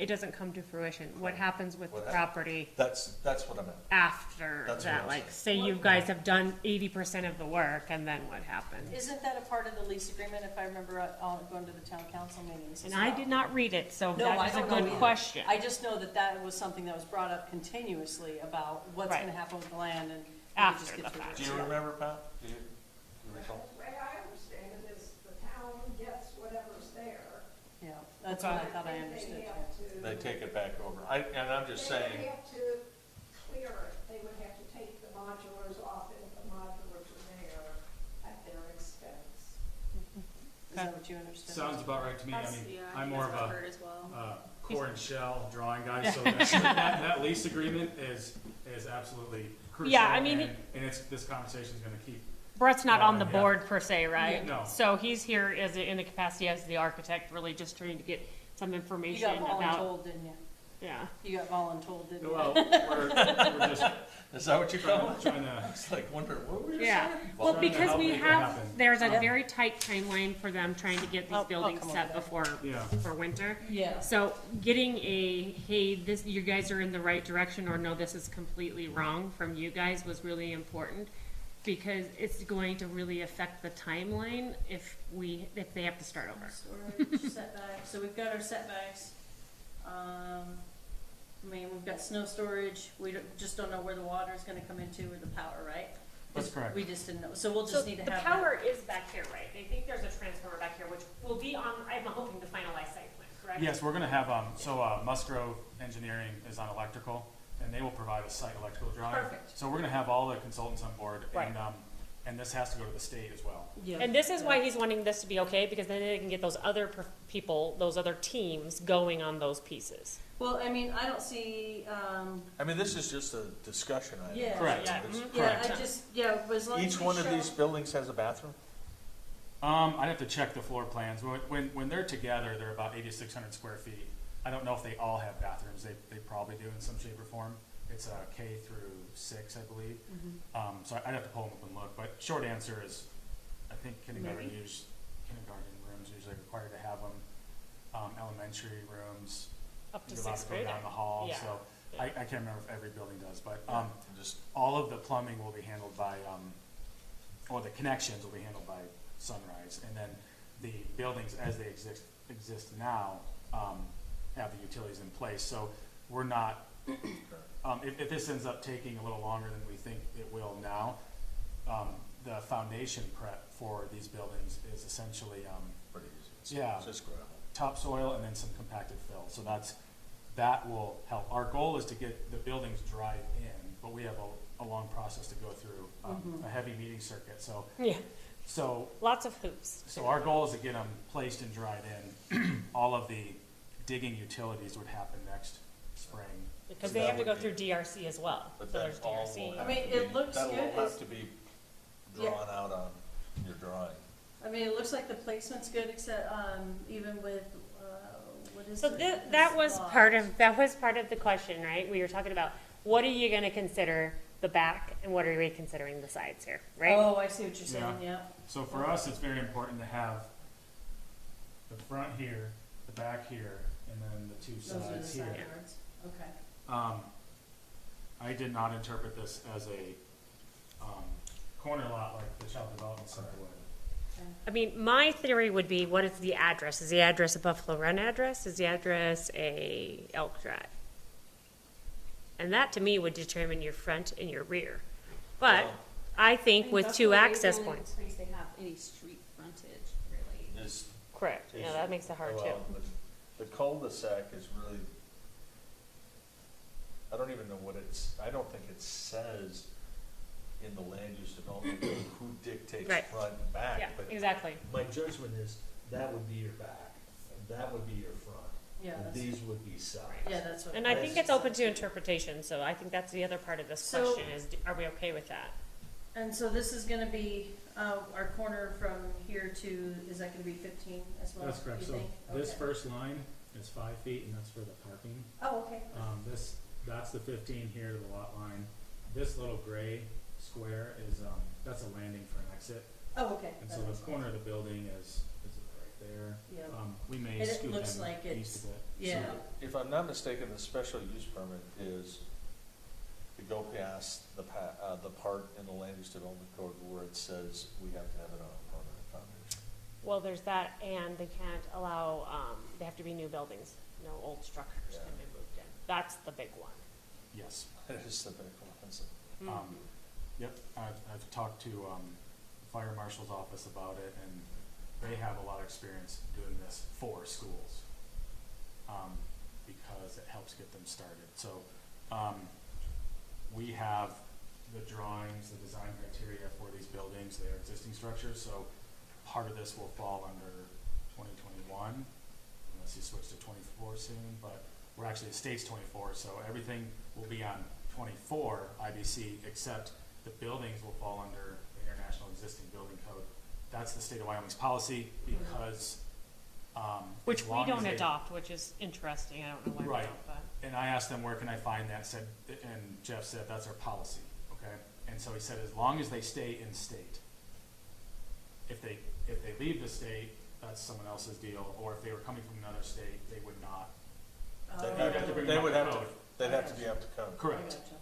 A: it doesn't come to fruition. What happens with the
C: What hap-
A: property
C: That's what I meant.
A: after
C: That's what
A: that?
C: I'm
A: Like,
C: saying.
A: say you guys have done 80% of the work, and then what happens?
B: Isn't that a part of the lease agreement, if I remember, going to the town council meetings? as
A: And I
B: well?
A: did not read it, so
B: No,
A: that
B: I
A: is a
B: don't know
A: good
B: either.
A: question.
B: I just know that that was something that was brought up continuously about what's
A: Right.
B: gonna happen with the land and.
A: After
B: just
A: the
B: get through
A: fact.
C: Do
B: this.
C: you remember, Pat? Do you recall?
H: The way I understand it is the town gets whatever's there.
B: Yeah, that's what I thought I
H: think
B: understood,
H: they
B: yeah.
H: have to-
C: They take it back over. And I'm just
H: They
C: saying,
H: would have to clear it, they would have to take the modulars off if the modulars are there at their expense.
B: that what you understood?
D: Sounds about right to me. I
E: That's,
D: mean,
E: yeah,
D: I'm
E: think
D: more
E: that's
D: of
E: what I've
D: a
E: heard as well.
D: core and shell drawing guy, so that lease agreement is absolutely crucial.
A: Yeah, I mean,
D: and it's, this conversation is gonna keep,
A: Brett's not on the
D: Yeah.
A: board per se, right?
D: No.
A: So he's here as, in the capacity as the architect, really just trying to get some
B: You
A: information
B: got
A: about,
B: voluntold, didn't you?
A: yeah.
B: You got voluntold, didn't you?
D: well, we're just
C: Is that what you call it?
D: trying to,
C: It's like wondering, what were you
A: Yeah,
C: saying?
A: well,
D: Trying to
A: because
D: help
A: we
D: make it
A: have,
D: happen.
A: there's a
B: Yeah.
A: very tight timeline for them trying to get
B: I'll
A: these buildings
B: come
A: set
B: over there.
A: before,
D: Yeah.
A: for winter.
B: Yeah.
A: So getting a, hey, this, you guys are in the right direction, or no, this is completely wrong from you guys was really important, because it's going to really affect the timeline if they have to start over.
B: Storage setbacks, so we've got our setbacks. I mean, we've got snow storage, just don't know where the water is gonna come into or the power, right?
D: That's correct.
B: We just didn't know, so we'll
A: So
B: just need to
A: the
B: have that.
A: power is back here, right? I think there's a transformer back here, which will be on, I'm hoping, the finalized site plan, correct?
D: yes, we're gonna have, Musgrove Engineering is on electrical, and they will provide a site electrical drawing.
A: Perfect.
D: So we're gonna have all the consultants on board,
A: Right.
D: and this has to go to the state as well.
B: Yeah.
A: And this is why he's wanting this to be okay, because then they can get those other people, those other teams going on those pieces.
B: Well, I mean, I don't see,
C: I mean, this is just a discussion item.
B: Yeah.
D: Correct.
A: Yeah.
C: It's-
A: Mhm.
B: yeah,
D: Correct.
B: I just, yeah, as long as
C: Each
B: we
C: one of
B: show-
C: these buildings has a bathroom?
D: I'd have to check the floor plans. When they're together, they're about 8,600 square feet. I don't know if they all have bathrooms. They probably do in some shape or form. It's K through 6, I believe. So I'd have to pull them up and look. But short answer is, I think kindergarten rooms usually required to have them. Elementary rooms,
A: Up to
D: you're allowed
A: sixth
D: to go
A: grade.
D: down the hall.
A: Yeah.
D: So
A: Yeah.
D: I can't remember if every building does, but
C: Just,
D: all of the plumbing will be handled by, or the connections will be handled by Sunrise, and then the buildings as they exist now, have the utilities in place, so we're not, if this ends up taking a little longer than we think it will now, the foundation prep for these buildings is essentially,
C: pretty easy. It's
D: Yeah.
C: Just gravel.
D: topsoil and then some compacted fill, so that will help. Our goal is to get the buildings dried in, but we have a long process to go through, a heavy meeting circuit,
A: Yeah,
D: so
A: lots of hoops.
D: So our goal is to get them placed and dried in. All of the digging utilities would happen next spring.
A: Because
C: So
A: they
C: that
A: have to
C: would
A: go
C: be-
A: through DRC as well.
C: But
A: So
C: that
A: there's
C: all
A: DRC.
C: will
B: I
C: have
B: mean,
C: to
B: it
C: be,
B: looks
C: that
B: good.
C: will
B: It's-
C: have to be
B: Yeah.
C: drawn out on your drawing.
B: I mean, it looks like the placement's good, except, even with, what is
A: So
B: it?
A: that
B: This
A: was
B: lot.
A: part of the question, right? We were talking about, what are you gonna consider the back and what are we considering the sides here, right?
B: Oh, I see what you're saying, yeah.
D: So for us, it's very important to have the front here, the back here, and then the two
B: Those are the
D: sides here.
B: side yards, okay.
D: I did not interpret this as a, corner lot like the Child Development Center would.
A: I mean, my theory would be, what is the address? Is the address a Buffalo Run address? Is the address a Elk Drive? And that to me would determine your front and your rear. But
C: Well,
A: I think with two access
E: The
A: points.
E: only place they have any street frontage, really.
C: Is,
A: Correct, yeah, that makes it hard too.
C: well, the cul-de-sac is really, I don't even know what I don't think it says in the land use development code who dictates
A: Right.
C: front and back,
A: Yeah,
C: but
A: exactly.
I: My judgment is that would be your back, and that would be your front,
B: Yeah,
I: and
B: that's,
I: these would be sides.
B: yeah, that's what.
A: And I think it's open to interpretation, so I think that's the other part of this
B: So-
A: question is, are we okay with that?
B: And so this is gonna be, our corner from here to, is that gonna be 15 as well?
D: That's correct.
B: you
D: So
B: think?
D: this
B: Okay.
D: first line is 5 feet, and that's for the parking.
B: Oh, okay.
D: That's the 15 here to the lot line. This little gray square is, that's a landing for an exit.
B: Oh, okay.
D: And
B: That
D: so the
B: makes
D: corner of
B: sense.
D: the building is right there.
B: Yeah.
D: We may
B: And it
D: scoot
B: looks
D: them
B: like
D: east
B: it's-
D: a bit.
B: Yeah,
C: if I'm not mistaken, the special use permit is to go past the part in the land use development code where it says we have to have it on a permanent foundation.
A: Well, there's that, and they can't allow, they have to be new buildings, no old structures
C: Yeah.
A: can be moved in. That's the big one.
D: Yes.
C: It is the big one, so.
D: Yep, I've talked to the fire marshal's office about it, and they have a lot of experience doing this for schools, because it helps get them started. So, we have the drawings, the design criteria for these buildings, they are existing structures, so part of this will fall under 2021, unless you switch to 24 soon, but we're actually, the state's 24, so everything will be on 24 IBC, except the buildings will fall under the International Existing Building Code. That's the state of Wyoming's policy, because,
A: Which
D: as
A: we
D: long as
A: don't
D: they-
A: adopt, which is interesting, I don't know why we
D: Right.
A: don't, but.
D: And I asked them, where can I find that, said, and Jeff said, that's our policy, okay? And so he said, as long as they stay in state. If they leave the state, that's someone else's deal, or if they were coming from another state, they would not.
B: Oh,
D: You'd have to bring
C: They
D: them
C: would
D: up
C: have
D: to
C: to,
D: code.
C: they'd have to be up to code.
B: I
D: Correct,
B: gotcha.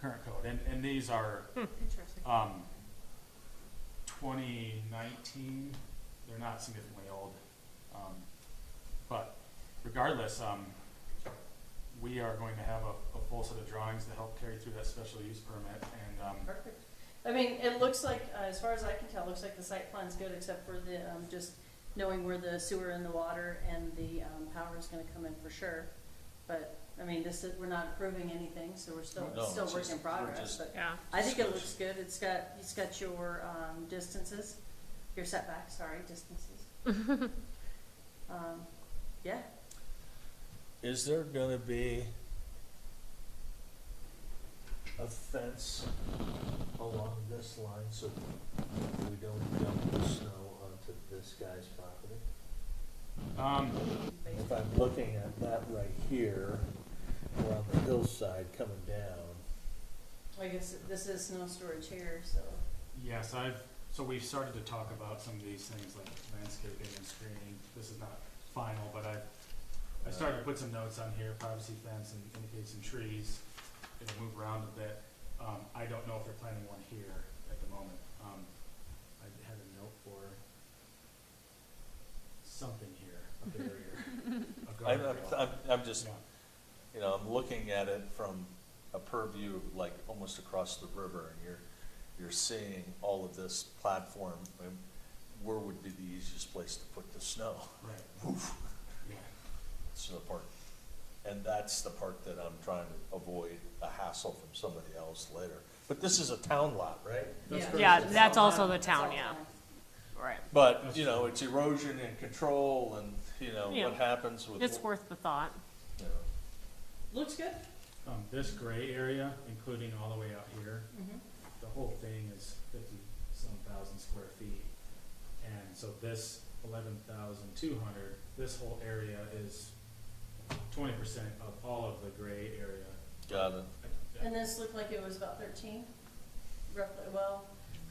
D: current code, and these are,
A: Interesting.
D: 2019, they're not significantly old. But regardless, we are going to have a full set of drawings to help carry through that special use permit, and,
B: Perfect. I mean, it looks like, as far as I can tell, it looks like the site plan's good, except for the, just knowing where the sewer and the water and the, power is gonna come in for sure. But, I mean, this is, we're not approving anything, so we're still,
C: No,
B: still
C: it's
B: work
C: just-
B: in
C: we're
B: progress,
C: just-
B: but
A: Yeah.
B: I think it looks good. It's got your, distances, your setbacks, sorry, distances. Yeah,
C: Is there gonna be a fence along this line so we don't dump the snow onto this guy's property? If I'm looking at that right here, we're on the hillside coming down.
B: I guess this is snow storage here, so.
D: yes, so we've started to talk about some of these things like landscaping and screening. This is not final, but I started to put some notes on here, privacy fence, and indicate some trees. It'll move around a bit. I don't know if they're planning one here at the moment. I had a note for something here, a barrier, a guardrail.
C: I'm just,
D: Yeah.
C: you know, I'm looking at it from a purview, like almost across the river, and you're seeing all of this platform. Where would be the easiest place to put the snow?
D: Right. Yeah.
C: It's the part, and that's the part that I'm trying to avoid a hassle from somebody else later. But this is a town lot, right?
D: That's
B: Yeah.
D: correct.
A: Yeah,
B: It's
A: that's
B: all
A: also
B: town.
A: the
B: It's
A: town,
B: all
A: yeah.
B: town.
A: Right.
C: But, you know, it's erosion and control and, you know,
A: Yeah.
C: what happens with,
A: It's worth the thought.
C: you know.
B: Looks good.
D: This gray area, including all the way out here,
B: Mm-hmm.
D: the whole thing is 50-some thousand square feet. And so this 11,200, this whole area is 20% of all of the gray area.
C: Got it.
B: And this looked like it was about 13, roughly, well,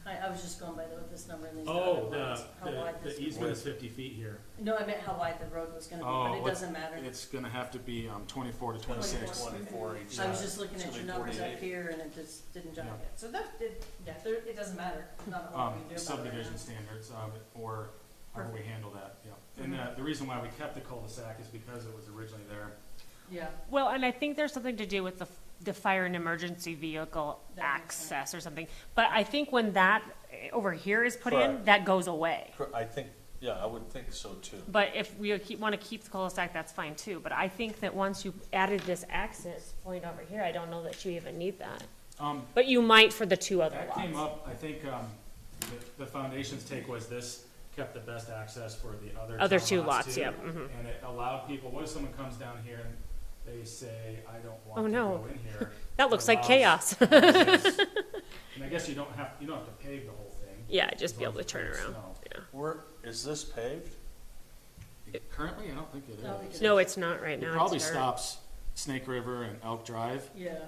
B: I was just going by this number and these other
D: Oh,
B: ones, how wide
D: the
B: this.
D: easement is 50 feet here.
B: No, I meant how wide the road was gonna be,
D: Oh,
B: but it
D: what-
B: doesn't matter.
D: It's gonna have to be 24 to 26.
C: 24 each
B: I was
C: side.
B: just looking
C: It's
B: at
C: gonna
B: your
C: be
B: numbers up
C: 48.
B: here and it just didn't jive
D: Yeah.
B: yet. So it doesn't matter, not a whole lot we can do about it.
D: Subdivision standards, or however we handle that, yeah. And the reason why we kept the cul-de-sac is because it was originally there.
B: Yeah,
A: Well, and I think there's something to do with the fire and emergency vehicle
B: That makes sense.
A: access or something. But I think when that over here is put in,
C: Correct.
A: that goes away.
C: I think, yeah, I would think so too.
A: But if we want to keep the cul-de-sac, that's fine too. But I think that once you added this access point over here, I don't know that you even need that. But you might for the two other
D: That
A: lots.
D: came up, I think, the foundation's take was this kept the best access for the
A: Other
D: town
A: two
D: lots
A: lots,
D: too.
A: yeah, mhm.
D: And it allowed people, what if someone comes down here and they say, I don't
A: Oh,
D: want to
A: no.
D: go in here?
A: That looks like
D: Allows
A: chaos.
D: access. And I guess you don't have to pave the whole thing.
A: Yeah, just
D: as
A: be
D: long
A: able to
D: as
A: turn
D: it's
A: around.
D: snow.
A: Yeah.
C: Where, is this paved?
D: Currently, I don't think it
B: I don't think
D: is.
B: it
A: No, it's not right
D: It
A: now.
D: probably
A: It's dirt.
D: stops Snake River and Elk Drive.
B: yeah.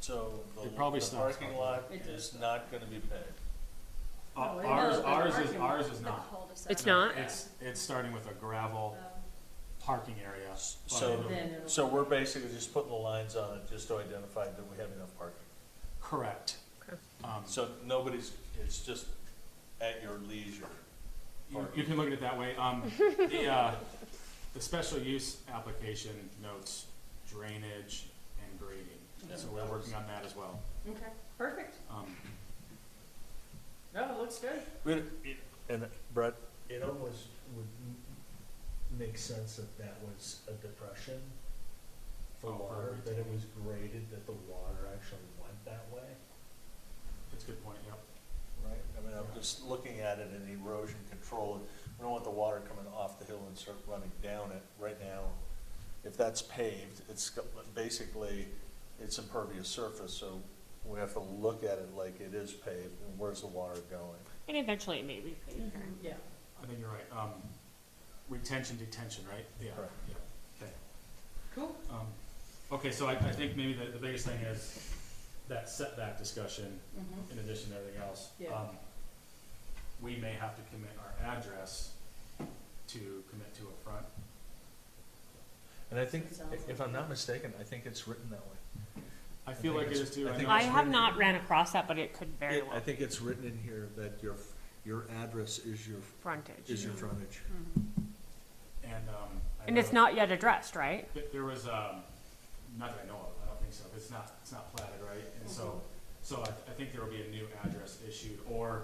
C: So
D: It probably
C: the
D: stops
C: parking
D: parking.
C: lot
B: It does.
C: is not gonna be paved.
B: Oh, it
D: Ours,
B: does, the
D: ours is,
B: parking lot.
D: ours is
E: The
D: not.
E: cul-de-sac.
A: It's not?
D: It's starting with a gravel parking area.
C: So,
B: Then it'll-
C: so we're basically just putting the lines on it just to identify that we have enough parking.
D: Correct.
A: Okay.
C: So nobody's, it's just at your leisure.
D: You can look at it that way. The special use application notes drainage and grading, so we're working on that as well.
B: Okay, perfect.
D: Um,
B: No, it looks good.
C: And Brett,
I: It almost would make sense if that was a depression for
D: Oh, for
I: water, that it
D: retaining.
I: was graded, that the water actually went that way.
D: That's a good point, yep.
C: right? I mean, I'm just looking at it in erosion control. We don't want the water coming off the hill and start running down it. Right now, if that's paved, basically, it's impervious surface, so we have to look at it like it is paved, and where's the water going?
A: And eventually it may be paved.
B: Yeah.
D: I think you're right. Retention, detention, right? Yeah.
C: Correct.
D: Yeah. Okay.
B: Cool.
D: Okay, so I think maybe the biggest thing is that setback discussion, in addition to everything else.
B: Yeah.
D: We may have to commit our address to commit to a front.
C: And I think,
B: Sounds
C: if I'm not mistaken, I think it's written that way.
D: I feel
C: think
D: like it
C: it's-
D: is too.
C: I
D: I
C: think
D: know
A: I
C: it's
A: have
C: written-
A: not ran across that, but it could very well
C: I think it's written in here that your address is your
A: frontage.
C: frontage.
D: And, I
A: And it's
D: know
A: not yet addressed, right?
D: there was, not that I know of, I don't think so. It's not platted, right? And so I think there will be a new address issued or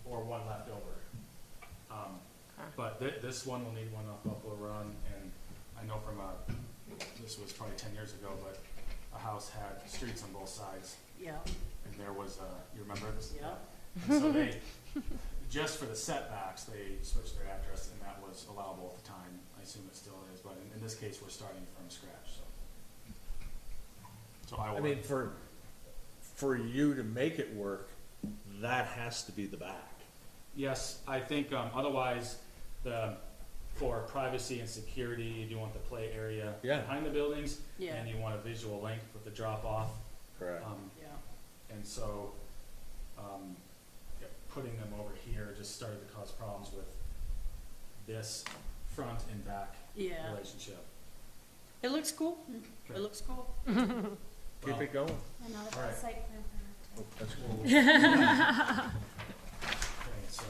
D: one left over. But this one will need one off Buffalo Run, and I know from this was probably 10 years ago, but a house had streets on both sides,
B: Yeah.
D: and there was, you remember this?
B: Yeah.
D: And so they, just for the setbacks, they switched their address, and that was allowable at the time. I assume it still is, but in this case, we're starting from scratch, so. So I will.
C: I mean, for you to make it work, that has to be the back.
D: Yes, I think, otherwise, for privacy and security, you want the play area
C: Yeah.
D: behind the buildings,
B: Yeah.
D: and you want a visual link with the drop off.
C: Correct.
B: Yeah.
D: And so, yeah, putting them over here just started to cause problems with this front and back
B: Yeah.
D: relationship.
B: It looks cool.
D: Okay.
B: It looks cool.
C: Keep it going.
E: And now that
D: All right.
E: that's site plan
C: Oh, that's cool.
D: Okay, so,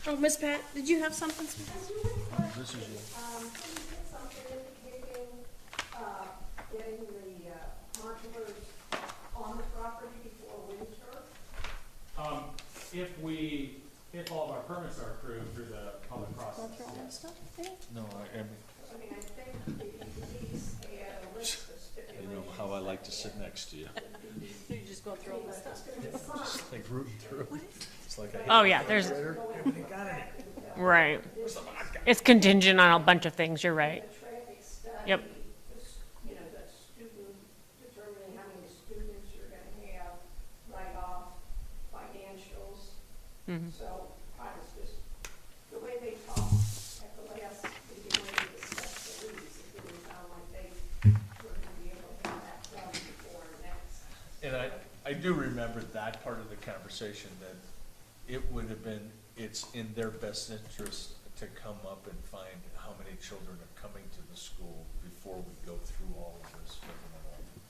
B: Oh, Miss Pat, did you have something?
C: This is you.
H: Can you get something indicating, getting the contours on the property before winter?
D: if all of our permits are approved through the public process, yes.
C: No,
H: I mean, I think the police had a list of stipulations.
C: you know how I like to sit next to you.
B: You're just going through all this stuff.
C: Just like rooting through. It's like a
A: Oh, yeah, there's, right. It's contingent on a bunch of things, you're right.
H: The traffic study.
A: Yep.
H: You know, the student, determining how many students you're gonna have, write-off, financials.
A: Mhm.
H: So I was just, the way they talked at the last meeting when they discussed the lease, it didn't sound like they were gonna be able to have that done before next.
C: And I do remember that part of the conversation, that it would have been, it's in their best interest to come up and find how many children are coming to the school before we go through all of this.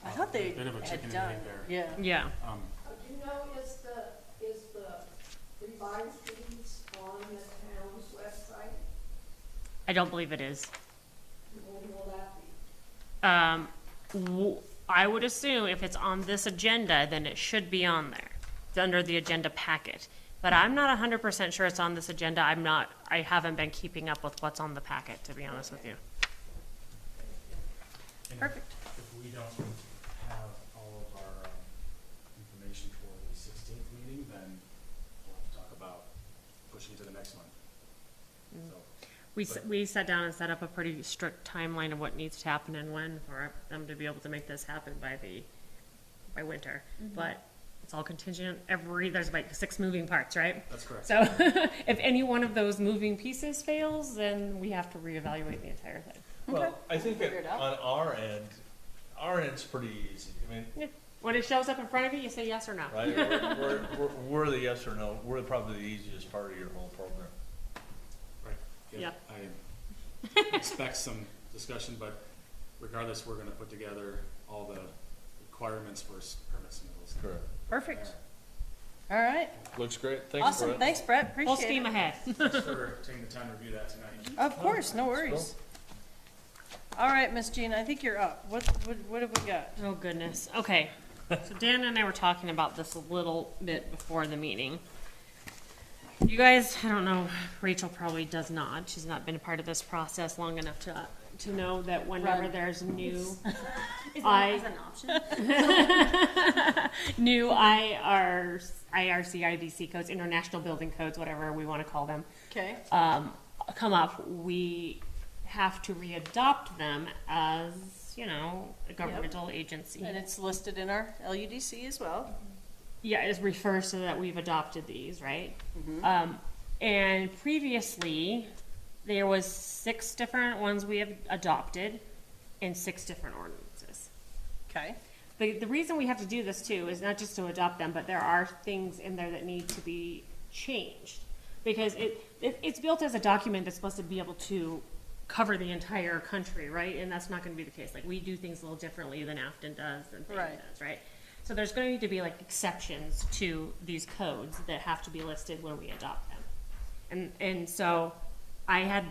B: I thought they
D: Bit of a
B: had
D: chicken and
B: done.
D: egg there.
B: Yeah.
A: Yeah.
H: Do you know, is the revised lease on the town's website?
A: I don't believe it is.
H: When will that be?
A: I would assume if it's on this agenda, then it should be on there. It's under the agenda packet. But I'm not 100% sure it's on this agenda. I haven't been keeping up with what's on the packet, to be honest with you.
D: And
B: Perfect.
D: If we don't have all of our information for the 16th meeting, then we'll have to talk about pushing it to the next month. So,
A: We sat down and set up a pretty strict timeline of what needs to happen and when for them to be able to make this happen by winter. But it's all contingent, there's like 6 moving parts, right?
D: that's correct.
A: So if any one of those moving pieces fails, then we have to reevaluate the entire thing.
C: Well, I think
B: Figure it
C: that
B: out.
C: on our end's pretty easy. I mean,
A: When it shows up in front of you, you say yes or no.
C: right, we're the yes or no, we're probably the easiest part of your whole program.
D: Right.
A: Yeah.
D: I expect some discussion, but regardless, we're gonna put together all the requirements for permit submittals.
C: Correct.
B: Perfect. All right.
C: Looks great, thanks,
B: Awesome.
C: Brett.
B: Thanks, Brett.
A: Full
B: Appreciate
A: steam
B: it.
A: ahead.
D: Thanks for taking the time to review that tonight.
B: Of course, no worries. All right, Miss Jean, I think you're up. What have we got?
A: Oh, goodness. Okay. So Dan and I were talking about this a little bit before the meeting. You guys, I don't know, Rachel probably does not. She's not been a part of this process long enough to know that whenever
B: Run.
A: there's new,
E: Is
A: I-
E: that as an option?
A: new IRC, IBC codes, international building codes, whatever we want to call them,
B: Okay.
A: come up, we have to readopt them as, you know, a governmental agency.
B: And it's listed in our LUDC as well.
A: Yeah, it refers to that we've adopted these, right?
B: Mm-hmm.
A: And previously, there was 6 different ones we have adopted and 6 different ordinances.
B: Okay.
A: The reason we have to do this too is not just to adopt them, but there are things in there that need to be changed. Because it's built as a document that's supposed to be able to cover the entire country, right? And that's not gonna be the case. Like, we do things a little differently than Afton does and things
B: Right.
A: does, right? So there's going to need to be like exceptions to these codes that have to be listed when we adopt them. And so I had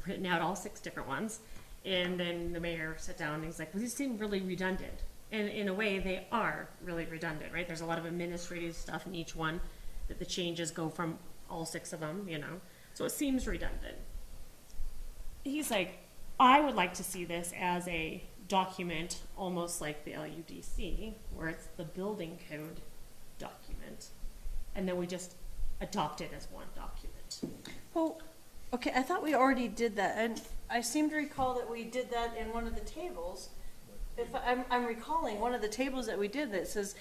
A: written out all 6 different ones, and then the mayor sat down and he's like, well, these seem really redundant. And in a way, they are really redundant, right? There's a lot of administrative stuff in each one that the changes go from all 6 of them, you know? So it seems redundant. He's like, I would like to see this as a document, almost like the LUDC, where it's the building code document, and then we just adopt it as one document.
B: Well, okay, I thought we already did that, and I seem to recall that we did that in one of the tables. If I'm recalling one of the tables that we did that says,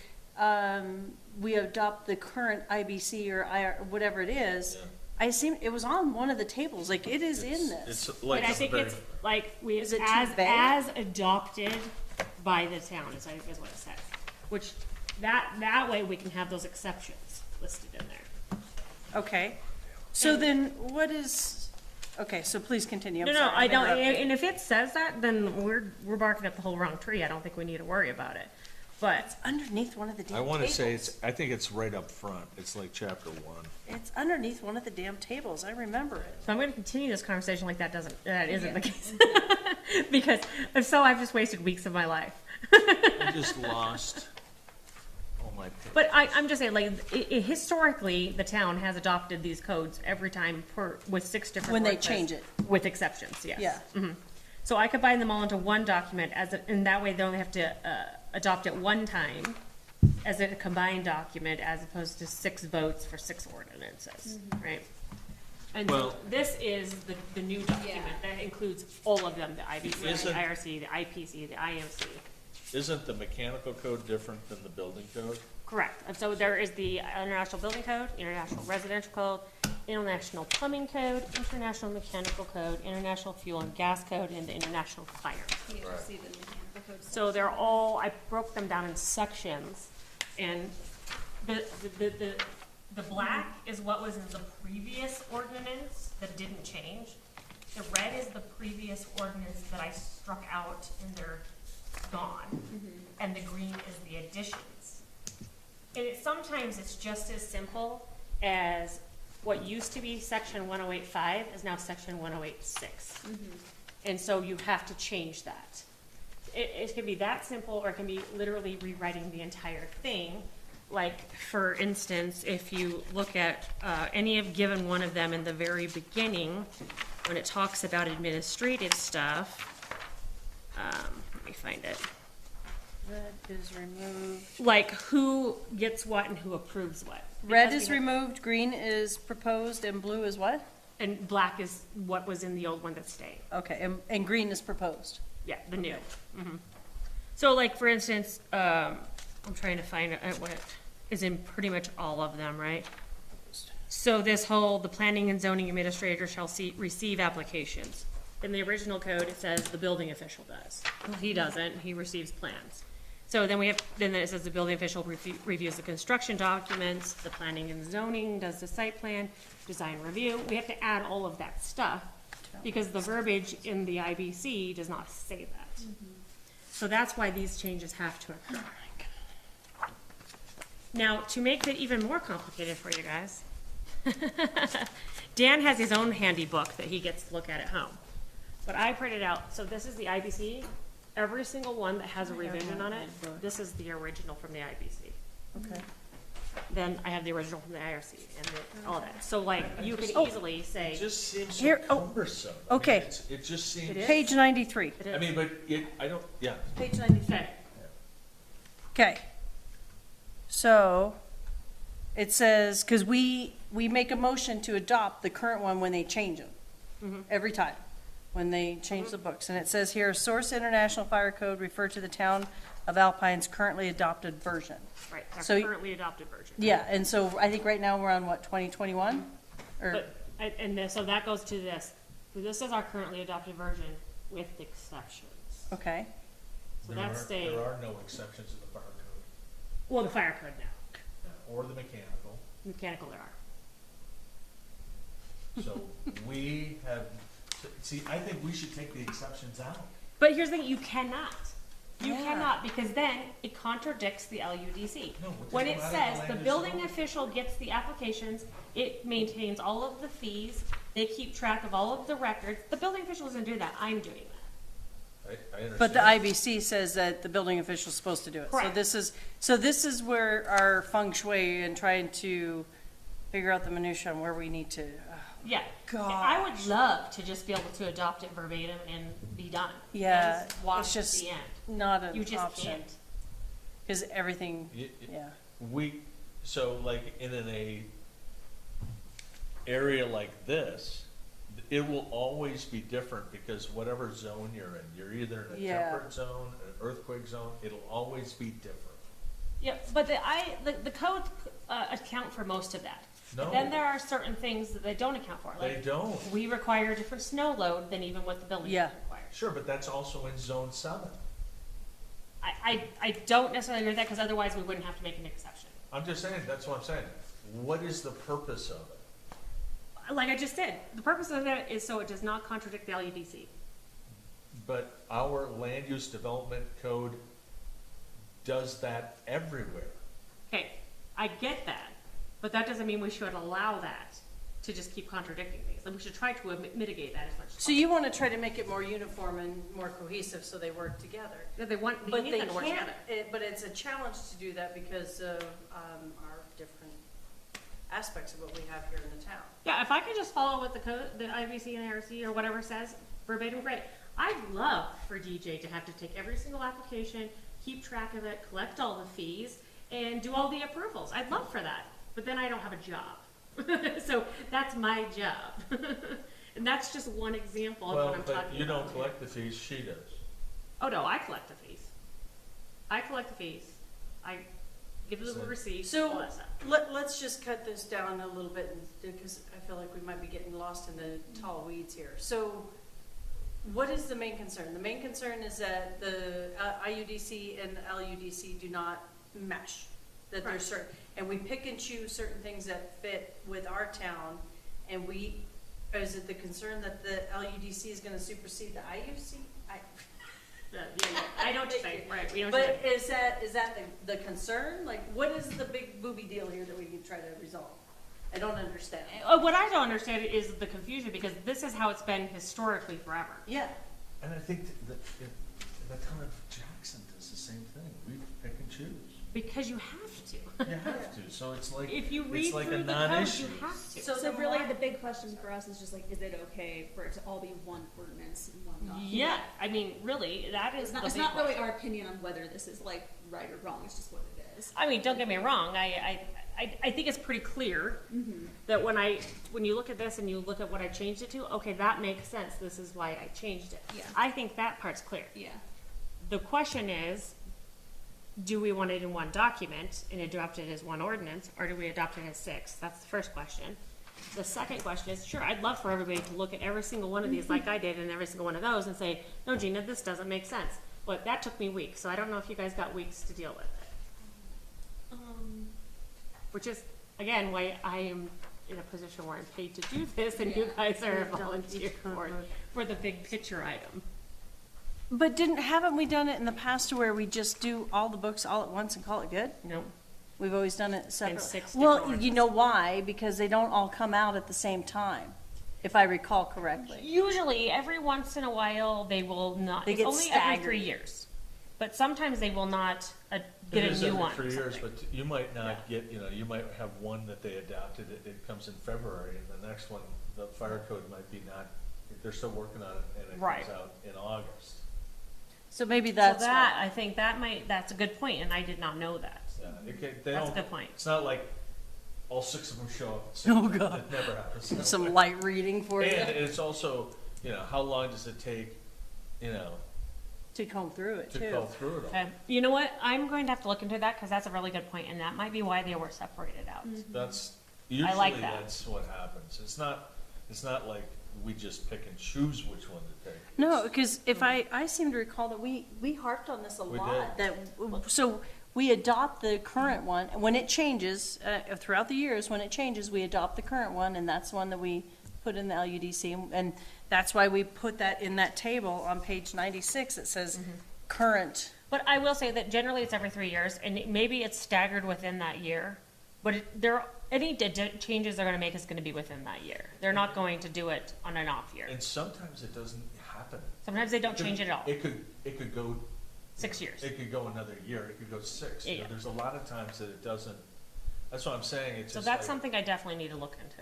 B: we adopt the current IBC or IR, whatever it is.
C: Yeah.
B: I seem, it was on one of the tables, like it is in this.
C: It's like,
A: And I think it's like we,
B: Is it too
A: as
B: vague?
A: adopted by the town, is I think is what it says. Which, that way we can have those exceptions listed in there.
B: Okay, so then what is, okay, so please continue, I'm
A: No,
B: sorry.
A: I
B: I'm
A: don't,
B: interrupting.
A: and if it says that, then we're barking up the whole wrong tree. I don't think we need to worry about it. But
B: Underneath one of the damn
C: I
B: tables.
C: wanna say I think it's right up front. It's like chapter 1.
B: It's underneath one of the damn tables, I remember it.
A: So I'm going to continue this conversation like that isn't the case. Because if so, I've just wasted weeks of my life.
C: I just lost all my paper.
A: But I'm just saying, like, historically, the town has adopted these codes every time with 6 different
B: When they
A: ordinances,
B: change it.
A: with exceptions, yes.
B: Yeah.
A: So I combine them all into one document and that way they only have to adopt it one time as a combined document as opposed to 6 votes for 6 ordinances, right? And so
C: Well-
A: this is the new document
E: Yeah.
A: that includes all of them, the IBC,
C: Is
A: the
C: it-
A: IRC, the IPC, the IMC.
C: Isn't the mechanical code different than the building code?
A: Correct. And so there is the International Building Code, International Residential Code, International Plumbing Code, International Mechanical Code, International Fuel and Gas Code, and the International Fire.
E: You
C: Right.
E: see the mechanical code.
A: So they're all, I broke them down in sections, and the black is what was in the previous ordinance that didn't change. The red is the previous ordinance that I struck out and they're gone. And the green is the additions. And sometimes it's just as simple as what used to be section 108.5 is now section 108.6. And so you have to change that. It can be that simple, or it can be literally rewriting the entire thing. Like, for instance, if you look at any of given one of them in the very beginning, when it talks about administrative stuff, let me find it.
B: Red is removed.
A: Like who gets what and who approves what.
B: Red
A: Because
B: is
A: we have-
B: removed, green is proposed, and blue is what?
A: And black is what was in the old one that's staying.
B: Okay, and green is proposed.
A: Yeah, the new. So like, for instance, I'm trying to find what is in pretty much all of them, right? So this whole, the planning and zoning administrator shall receive applications. In the original code, it says the building official does. Well, he doesn't, he receives plans. So then then it says the building official reviews the construction documents, the planning and zoning does the site plan, design review. We have to add all of that stuff because the verbiage in the IBC does not say that. So that's why these changes have to occur. Now, to make it even more complicated for you guys, Dan has his own handy book that he gets to look at home. But I printed out, so this is the IBC. Every single one that has a revision on it, this is the original from the IBC.
B: Okay.
A: then I have the original from the IRC and all that. So like, you could
B: Oh.
A: easily say,
C: It just seems so
B: Here- oh,
C: cumbersome. I mean,
B: okay.
C: It just seems.
B: Page 93.
A: it is.
C: I mean, but I don't, yeah.
B: Page 93.
A: Okay.
B: Okay. So, it says, because we make a motion to adopt the current one when they change them. Every time, when they change the books. And it says here, Source International Fire Code refer to the town of Alpine's currently adopted version.
A: Right, our
B: So-
A: currently adopted version.
B: Yeah, and so I think right now we're on what, 2021? Or,
A: But, so that goes to this. This is our currently adopted version with exceptions.
B: okay.
A: So that's staying,
C: There are no exceptions in the fire code,
A: well, the fire code now.
C: or the mechanical.
A: Mechanical there are.
C: So we have, see, I think we should take the exceptions out.
A: But here's the thing, you cannot. You
B: Yeah.
A: cannot, because then it contradicts the LUDC.
C: No, we're
A: When
C: just
A: it
C: going out of
A: says
C: the
A: the
C: land
A: building
C: use
A: official gets the applications, it maintains all of the fees, they keep track of all of the records, the building official doesn't do that, I'm doing that.
C: I understand.
B: But the IBC says that the building official's supposed to do it.
A: Correct.
B: So this is where our feng shui and trying to figure out the minutia on where we need to,
A: Yeah.
B: Gosh.
A: I would love to just be able to adopt it verbatim and be done.
B: Yeah,
A: And watch
B: it's just
A: the end.
B: not
A: You
B: an
A: just
B: option.
A: can't.
B: Because everything, yeah.
C: So like in area like this, it will always be different because whatever zone you're in, you're either in a
B: Yeah.
C: temperate zone, an earthquake zone, it'll always be different.
A: Yeah, but the code account for most of that.
C: No.
A: Then there are certain things that they don't account for.
C: They
A: Like,
C: don't.
A: we require a different snow load than even what the building
B: Yeah.
A: requires.
C: Sure, but that's also in zone 7.
A: I don't necessarily agree with that, because otherwise we wouldn't have to make an exception.
C: I'm just saying, that's what I'm saying. What is the purpose of it?
A: Like I just did, the purpose of it is so it does not contradict the LUDC.
C: But our land use development code does that everywhere.
A: Okay, I get that, but that doesn't mean we should allow that to just keep contradicting things. And we should try to mitigate that as much as
B: So
A: possible.
B: you want to try to make it more uniform and more cohesive so they work together.
A: Yeah, they
B: But
A: need
B: they
A: them to work
B: can't,
A: together.
B: but it's a challenge to do that because of our different aspects of what we have here in the town.
A: Yeah, if I could just follow what the code, the IVC and ARC or whatever says verbatim, great. I'd love for DJ to have to take every single application, keep track of it, collect all the fees, and do all the approvals. I'd love for that, but then I don't have a job. So that's my job. And that's just one example of what
C: Well,
A: I'm talking about.
C: but you don't
A: here.
C: collect the fees, she does.
A: Oh, no, I collect the fees. I collect the fees. I give them the receipts, all
B: So
A: that stuff.
B: let's just cut this down a little bit because I feel like we might be getting lost in the tall weeds here. So what is the main concern? The main concern is that the IUDC and the LUDC do not mesh. That there's certain, and we pick and choose certain things that fit with our town, and is it the concern that the LUDC is gonna supersede the IUC?
A: Yeah, I know what you're saying, right, we know what you're
B: But
A: saying.
B: is that the concern? Like, what is the big booby deal here that we can try to resolve? I don't understand.
A: What I don't understand is the confusion, because this is how it's been historically forever.
B: Yeah,
C: And I think that the town of Jackson does the same thing. We pick and choose.
A: Because you have to.
C: You have to, so it's like,
A: If you read
C: it's like a
A: through the code,
C: non-issue.
A: you have to.
B: So
E: So
B: then
E: really,
B: why-
E: the big question for us is just like, is it okay for it to all be one ordinance and one document?
A: Yeah, I mean, really, that is
E: It's
A: the big
E: not really
A: question.
E: our opinion on whether this is like right or wrong, it's just what it is.
A: I mean, don't get me wrong, I think it's pretty clear that when you look at this and you look at what I changed it to, okay, that makes sense, this is why I changed it.
E: Yeah.
A: I think that part's clear.
E: Yeah.
A: The question is, do we want it in one document and adopt it as one ordinance, or do we adopt it as 6? That's the first question. The second question is, sure, I'd love for everybody to look at every single one of these like I did and every single one of those and say, no, Gina, this doesn't make sense. But that took me weeks, so I don't know if you guys got weeks to deal with it. Which is, again, why I am in a position where I'm paid to do this and you guys are volunteer for the big picture item.
B: but haven't we done it in the past where we just do all the books all at once and call it good?
A: No,
B: We've always done it separately.
A: 6
B: Well,
A: different
B: you know why? Because they don't all come out at the same time, if I recall correctly.
A: usually every once in a while they will not.
B: They
A: It's
B: get
A: only every
B: staggered.
A: 3 years. but sometimes they will not get
C: It
A: a
C: is
A: new
C: every
A: one.
C: 3
A: or
C: years,
A: something.
C: but you might not get, you might have one that they adopted, it comes in February, and the next one, the fire code might be not, they're still working on it, and it
A: Right.
C: comes out in August.
B: So maybe
A: So
B: that's
A: that,
B: why.
A: I think that's a good point, and I did not know that.
C: Yeah, they
A: That's a
C: don't,
A: good point.
C: it's not like all 6 of them show up at the same
B: Oh,
C: time.
B: God.
C: It never happens.
B: Some light reading for
C: And
B: you
C: it's also, how long does it take,
B: to comb through it
C: to
B: too.
C: go through it all?
A: Okay. You know what? I'm going to have to look into that because that's a really good point, and that might be why they were separated out.
C: That's,
A: I like
C: usually
A: that.
C: that's what happens. It's not like we just pick and choose which one to take.
B: No, because if I seem to recall that we harped on this a
C: We
B: lot,
C: did.
B: so we adopt the current one, and when it changes, throughout the years, when it changes, we adopt the current one, and that's one that we put in the LUDC, and that's why we put that in that table on page 96, it says current.
A: But I will say that generally it's every 3 years, and maybe it's staggered within that year. But any changes they're going to make is going to be within that year. They're not going to do it on an off year.
C: And sometimes it doesn't happen.
A: Sometimes they don't change it at all.
C: It could go
A: 6 years.
C: It could go another year, it could go 6.
A: Yeah.
C: There's a lot of times that it doesn't, that's what I'm saying, it's
A: So
C: just
A: that's
C: like,
A: something I definitely need to look into.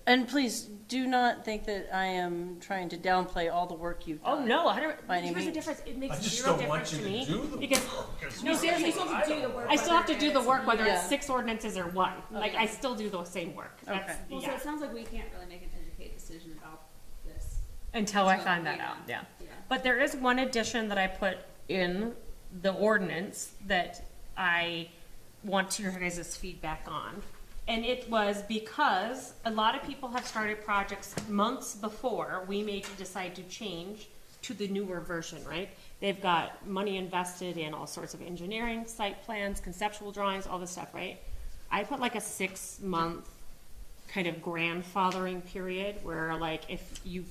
B: And please, do not think that I am trying to downplay all the work you've
A: Oh,
B: done.
A: no, 100,
B: By any
A: here's the
B: means.
A: difference. It
C: I
A: makes
C: just
A: zero
C: don't want
A: difference
C: you
A: to
C: to
A: me.
C: do the
A: Because,
C: work.
A: no, seriously,
H: You still have to do the work.
A: I still have to do the
H: whether
A: work whether
B: Yeah.
A: it's 6 ordinances or 1. Like,
B: Okay.
A: I still do the same work. That's,
B: Okay.
E: Well, so
A: yeah.
E: it sounds like we can't really make an educated decision about this.
A: Until I
E: So,
A: find that
E: yeah.
A: out, yeah.
E: Yeah.
A: But there is one addition that I put in the ordinance that I want your guys' feedback on. And it was because a lot of people have started projects months before we may decide to change to the newer version, right? They've got money invested in all sorts of engineering, site plans, conceptual drawings, all this stuff, right? I put like a 6-month kind of grandfathering period where like if you've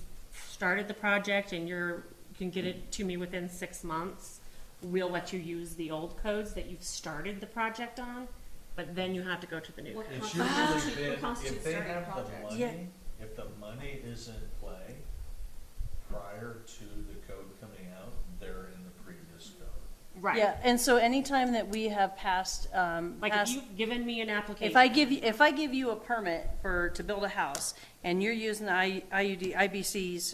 A: started the project and you can get it to me within 6 months, we'll let you use the old codes that you've started the project on, but then you have to go to the new
E: What
A: code.
C: It's
E: constitutes-
C: usually
E: what
C: been,
E: constitutes
C: if they
E: starting a
C: have the
E: project?
C: money,
B: Yeah.
C: if the money is in play prior to the code coming out, they're in the previous code.
A: Right.
B: Yeah, and so anytime that we have passed,
A: Like if you've given me an application.
B: if I give you a permit to build a house, and you're using the IBC's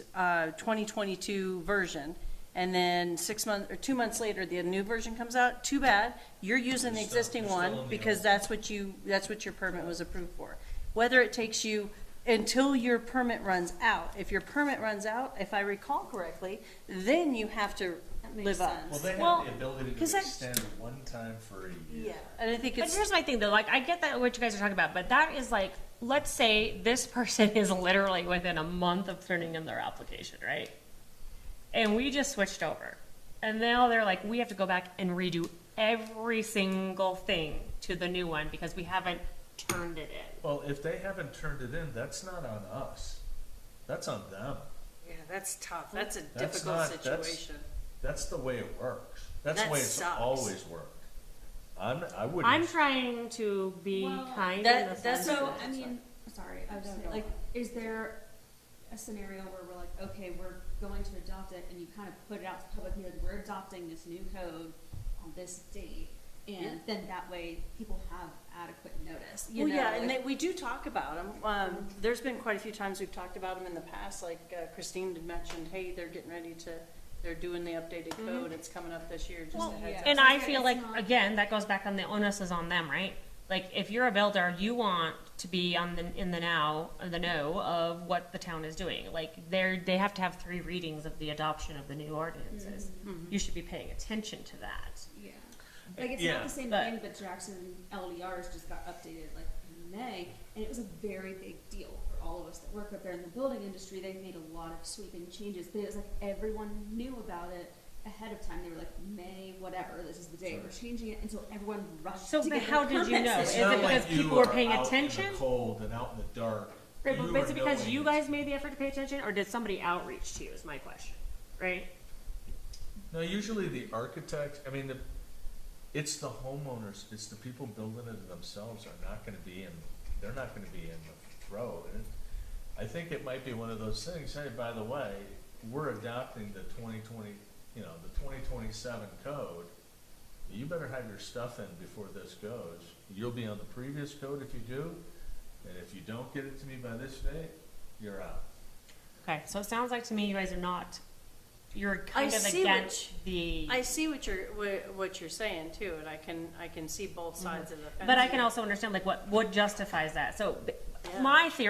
B: 2022 version, and then 6 months or 2 months later, the new version comes out, too bad, you're using the
C: You're still-
B: existing
C: you're still in
B: one,
C: the
B: because
C: old.
B: that's what your permit was approved for. Whether it takes you until your permit runs out, if your permit runs out, if I recall correctly, then you have to
E: That makes
B: live up.
E: sense.
C: Well, they have
A: Well,
C: the ability
B: 'cause
C: to
B: that-
C: extend one time for a year.
B: Yeah, and I think
A: But
B: it's,
A: here's my thing though, like I get that what you guys are talking about, but that is like, let's say this person is literally within a month of turning in their application, right? And we just switched over. And now they're like, we have to go back and redo every single thing to the new one because we haven't turned it in.
C: Well, if they haven't turned it in, that's not on us. That's on them.
B: yeah, that's tough, that's a
C: That's
B: difficult
C: not- that's-
B: situation.
C: That's the way it works. That's the
B: That
C: way it's
B: sucks.
C: always worked. I wouldn't.
A: I'm trying to be
E: Well,
A: kind
B: that-
A: in the
B: that's
A: sense
E: So,
A: that-
E: I mean, sorry, I was
B: No,
E: just,
B: go
E: like,
B: on.
E: is there a scenario where we're like, okay, we're going to adopt it, and you kind of put it out to public, like, we're adopting this new code on this date, and then that way people have adequate notice, you
B: Well,
E: know?
B: yeah, and
E: like-
B: we do talk about them. There's been quite a few times we've talked about them in the past, like Christine had mentioned, hey, they're getting ready they're doing the updated code, it's coming up this year, just
A: Well,
B: a heads
E: yeah.
B: up.
A: And
E: So
A: I
E: it's
A: feel like,
E: not-
A: again, that goes back on the onus is on them, right? Like, if you're a builder, you want to be in the know of what the town is doing. Like, they have to have 3 readings of the adoption of the new ordinances. You should be paying attention to that.
E: Yeah, like it's
C: Yeah,
E: not the same
A: but-
E: thing, but Jackson LDRs just got updated like in May, and it was a very big deal for all of us that work up there in the building industry. They made a lot of sweeping changes, but it was like everyone knew about it ahead of time. They were like, May, whatever, this is the day we're changing it, and so everyone rushed
A: So
E: to
A: but
E: get
A: how
E: their
A: did you know?
E: permits
A: Is
E: in.
A: it
C: not
A: because
C: like you
A: people were
C: are
A: paying
C: out
A: attention?
C: in the cold and out in the dark.
A: Right,
C: You
A: but
C: are
A: is it because
C: knowing
A: you guys made the effort to pay attention, or did somebody outreach to you, is my question, right?
C: No, usually the architect, I mean, it's the homeowners, it's the people building it themselves are not gonna be they're not gonna be in the throw. And I think it might be one of those things, hey, by the way, we're adopting the 2020 you know, the 2027 code, you better have your stuff in before this goes. You'll be on the previous code if you do, and if you don't get it to me by this date, you're out.
A: Okay, so it sounds like to me you guys are not, you're
B: I
A: kind of
B: see
A: against the,
B: I see what you're saying too, and I can see both sides of the fence.
A: but I can also understand like what justifies that. So
B: Yeah.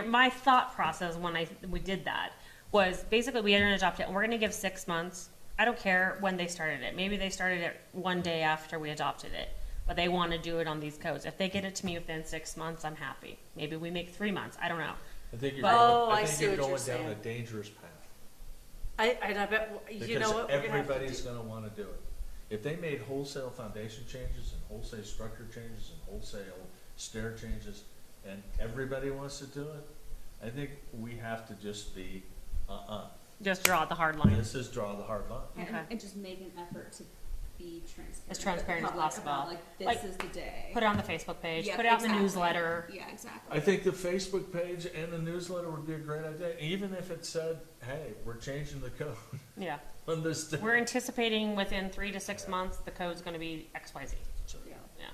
A: my thought process when we did that was basically we are going to adopt it and we're going to give 6 months. I don't care when they started it. Maybe they started it one day after we adopted it, but they want to do it on these codes. If they get it to me within 6 months, I'm happy. Maybe we make 3 months. I don't know.
C: I think you're
A: But-
B: Oh, I
C: going, I
B: see
C: think you're
B: what you're
C: going down a
B: saying.
C: dangerous path.
B: I bet, you know what, we're gonna have to
C: Everybody's
B: do.
C: gonna wanna do it. If they made wholesale foundation changes and wholesale structure changes and wholesale stair changes, and everybody wants to do it, I think we have to just be,
A: Just draw the hard line.
C: this is draw the hard line.
E: And,
A: Okay.
E: and just make an effort to be transparent.
A: As transparent as
E: with the public
A: possible.
E: about, like, this
A: Like,
E: is the day.
A: Put it on the Facebook page,
E: Yeah,
A: put it out in
E: exactly.
A: the newsletter.
E: Yeah, exactly.
C: I think the Facebook page and the newsletter would be a great idea, even if it said, hey, we're changing the code
A: Yeah.
C: on this day.
A: We're anticipating within 3 to 6 months, the code's gonna be XYZ.
E: Yeah.
A: Yeah.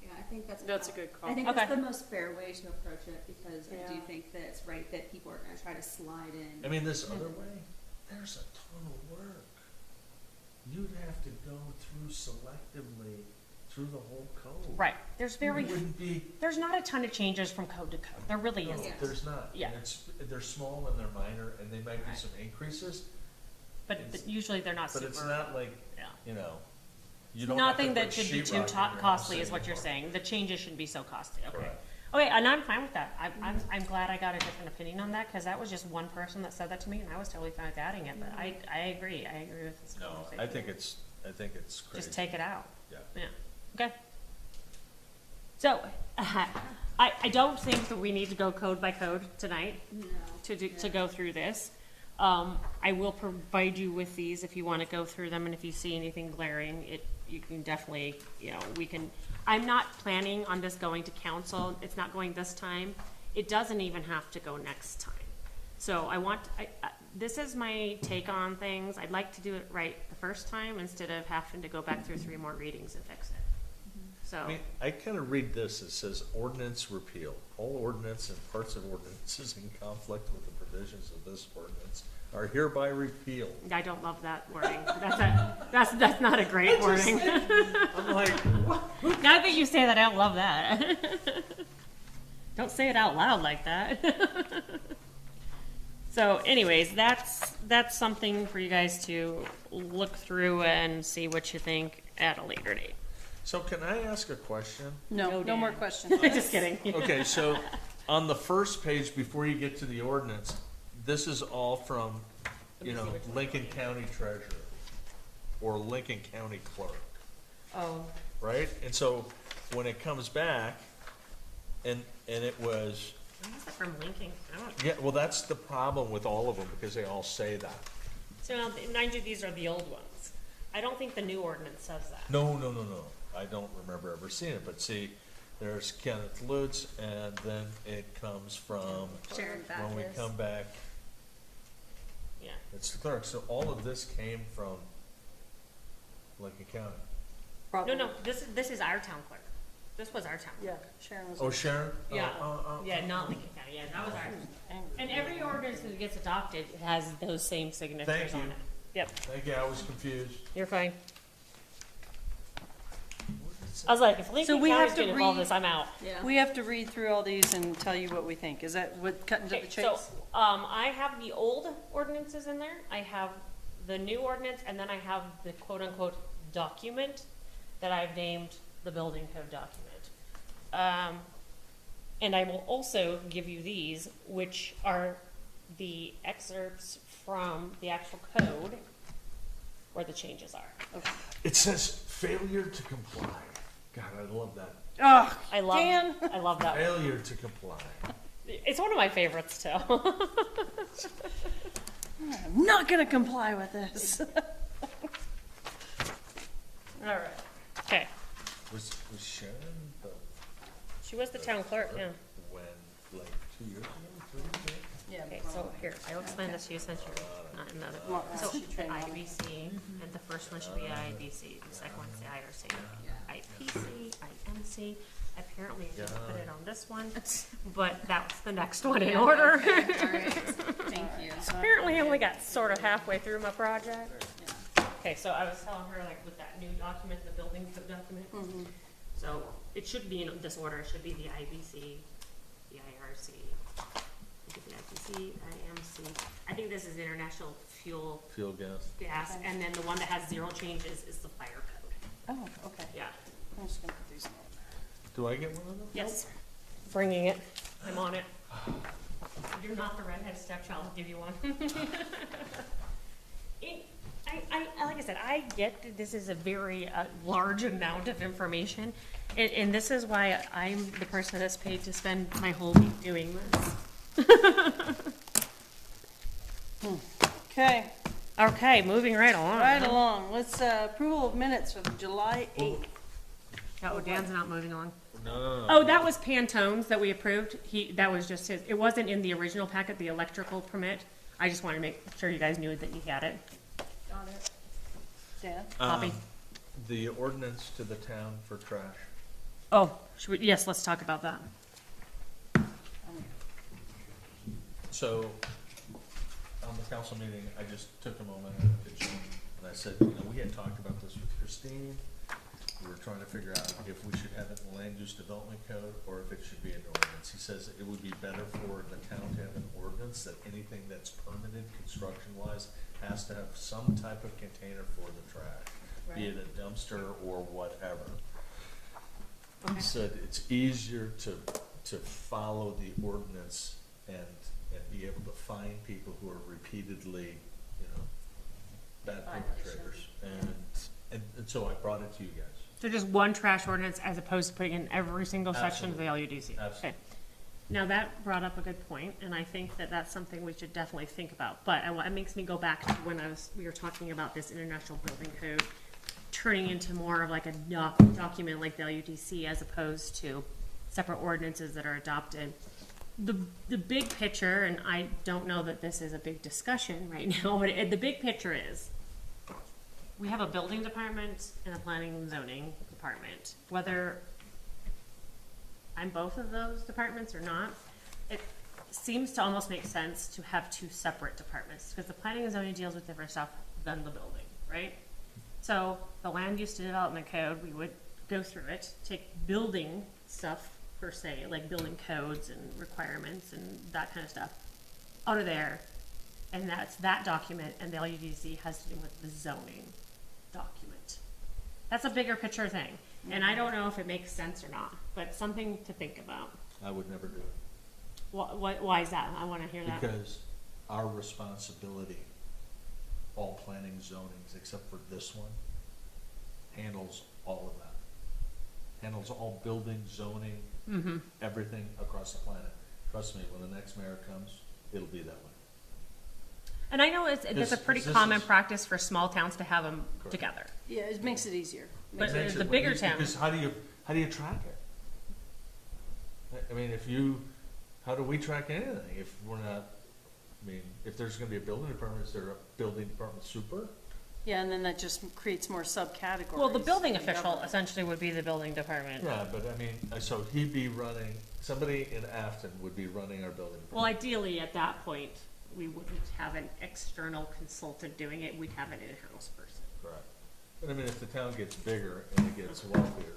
E: Yeah, I think that's.
B: That's a good call.
E: I think
A: Okay.
E: that's the most fair way to approach it, because I do
B: Yeah.
E: think that it's right that people are gonna try to slide in.
C: I mean, this other way, there's a ton of work. You'd have to go through selectively through the whole code.
A: Right. There's
C: It wouldn't be,
A: there's not a ton of changes from code to code. There really
C: no,
A: isn't.
E: Yeah.
C: there's not.
A: Yeah.
C: And they're small and they're minor, and they might be
A: Right.
C: some increases,
A: But usually they're not
C: but
A: super.
C: it's not like,
A: Yeah.
C: you know, you don't have to
A: Nothing that
C: put
A: should be too
C: sheetrock in your house
A: costly is what you're
C: anymore.
A: saying. The changes shouldn't be so costly. Okay.
C: Correct.
A: Okay, and I'm fine with that. I'm glad I got a different opinion on that because that was just one person that said that to me, and I was totally fine with adding it. But I agree. I agree with this
C: No,
A: conversation.
C: I think it's crazy.
A: Just take it out.
C: Yeah.
A: Yeah. Okay. So, I don't think that we need to go code by code tonight
E: No.
A: to go through this. I will provide you with these if you want to go through them, and if you see anything glaring, you can definitely, we can. I'm not planning on this going to council. It's not going this time. It doesn't even have to go next time. So this is my take on things. I'd like to do it right the first time instead of having to go back through 3 more readings and fix it. So.
C: I mean, I kind of read this, it says ordinance repeal. All ordinance and parts of ordinances in conflict with the provisions of this ordinance are hereby repealed.
A: I don't love that wording. That's not a great wording.
C: I'm like, what?
A: Now that you say that, I don't love that. Don't say it out loud like that. So anyways, that's something for you guys to look through and see what you think at a later date.
C: So can I ask a question?
B: No, no more
A: Dan.
B: questions.
A: Just kidding.
C: Okay, so on the first page, before you get to the ordinance, this is all from, Lincoln County Treasurer or Lincoln County Clerk,
A: Oh,
C: right? And so when it comes back, and it was,
A: why is that from Lincoln? I don't.
C: yeah, well, that's the problem with all of them, because they all say that.
A: So now, mind you, these are the old ones. I don't think the new ordinance says that.
C: No. I don't remember ever seeing it, but see, there's Kenneth Lutz, and then it comes from,
E: Sharon
C: when we
E: Baptist.
C: come back,
A: Yeah.
C: it's the clerk. So all of this came from Lincoln County.
B: Probably.
A: No, this is our town clerk. This was our town
B: Yeah,
A: clerk.
B: Sharon was.
C: Oh, Sharon?
A: Yeah,
C: Oh.
A: yeah, not Lincoln County, yeah, that was ours. And every ordinance that gets adopted has those same signatures
C: Thank you.
A: on it. Yep,
C: Thank you, I was confused.
A: you're fine. I was like, if Lincoln
B: we have
A: County's
B: to
A: getting involved in
B: read-
A: this, I'm out.
E: Yeah.
B: We have to read through all these and tell you what we think. Is that what, cutting to the
A: Okay,
B: chase?
A: so, I have the old ordinances in there, I have the new ordinance, and then I have the quote-unquote document that I've named the building code document. And I will also give you these, which are the excerpts from the actual code where the changes are.
C: It says failure to comply. God, I love that.
B: Oh,
A: I love,
B: Dan.
A: I love that.
C: Failure to comply.
A: It's one of my favorites too.
B: I'm not gonna comply with this.
A: All right. Okay.
C: Was Sharon the
A: She was the town clerk, yeah.
C: when, like, 2 years ago, 3 years ago?
B: Yeah.
A: Okay, so here, I'll explain this to you since you're not in the other.
B: Well,
A: So
B: should
A: the
B: train on it.
A: IBC, and the first one should be IBC, the second one's the IRC. IPC, IMC, apparently I didn't put it on this one, but that was the next one in order.
E: All right, thank you.
A: Apparently I only got sort of halfway through my project.
B: Yeah.
A: Okay, so I was telling her, like, with that new document, the building code document,
B: Mhm.
A: so it should be in this order, it should be the IBC, the IRC, the IPC, IMC. I think this is International Fuel
C: Fuel gas.
A: Gas, and then the one that has 0 changes is the fire code.
B: Oh, okay.
A: Yeah.
B: I'm just gonna put these in order.
C: Do I get one of them?
A: Yes. Bringing it. I'm on it. You're not the redhead stepchild. I'll give you one. Like I said, I get that this is a very large amount of information, and this is why I'm the person that's paid to spend my whole week doing this.
B: Okay,
A: Okay, moving right along.
B: right along. Let's, approval of minutes of July 8th.
A: Oh, Dan's not moving along.
C: No.
A: Oh, that was Pantone's that we approved. That was just his, it wasn't in the original packet, the electrical permit. I just wanted to make sure you guys knew that you had it.
B: Got it. Dan?
A: Copy.
C: The ordinance to the town for trash.
A: Oh, yes, let's talk about that.
C: So, on the council meeting, I just took a moment and pitched in, and I said, you know, we had talked about this with Christine. We were trying to figure out if we should have it in the land use development code or if it should be an ordinance. He says it would be better for the town to have an ordinance that anything that's permitted construction-wise has to have some type of container for the trash, be it a dumpster or whatever. He said it's easier to follow the ordinance and be able to find people who are repeatedly, you know, bad perpetrators. And so I brought it to you guys.
A: So just one trash ordinance as opposed to putting in every single section of the LUDC?
C: Absolutely.
A: Okay. Now, that brought up a good point, and I think that that's something we should definitely think about. But it makes me go back to when we were talking about this International Building Code turning into more of like a document like the LUDC as opposed to separate ordinances that are adopted. The big picture, and I don't know that this is a big discussion right now, but the big picture is we have a building department and a planning and zoning department. Whether I'm both of those departments or not, it seems to almost make sense to have two separate departments because the planning and zoning deals with different stuff than the building, right? So the land use development code, we would go through it, take building stuff per se, like building codes and requirements and that kind of stuff out of there. And that's that document, and the LUDC has to do with the zoning document. That's a bigger picture thing. And I don't know if it makes sense or not, but something to think about.
C: I would never do it.
A: Why is that? I want to hear that.
C: Because our responsibility, all planning zonings, except for this one, handles all of that. Handles all building, zoning, everything across the planet. Trust me, when the next mayor comes, it'll be that way.
A: And I know it's a pretty
C: this
A: common
C: is-
A: practice for small towns to have them
C: Correct.
A: together.
B: Yeah, it makes it easier.
A: But
C: Makes
A: the
C: it-
A: bigger
C: because
A: towns,
C: how do you track it? I mean, how do we track anything if we're not, I mean, if there's gonna be a building department, is there a building department super?
B: Yeah, and then that just creates more subcategories.
A: well, the building
B: in
A: official
B: government.
A: essentially would be the building department.
C: Yeah, but I mean, so he'd be running, somebody in Afton would be running our building
A: Well,
C: department.
A: ideally, at that point, we wouldn't have an external consultant doing it, we'd have an in-house person.
C: Correct. But I mean, if the town gets bigger and it gets wealthier,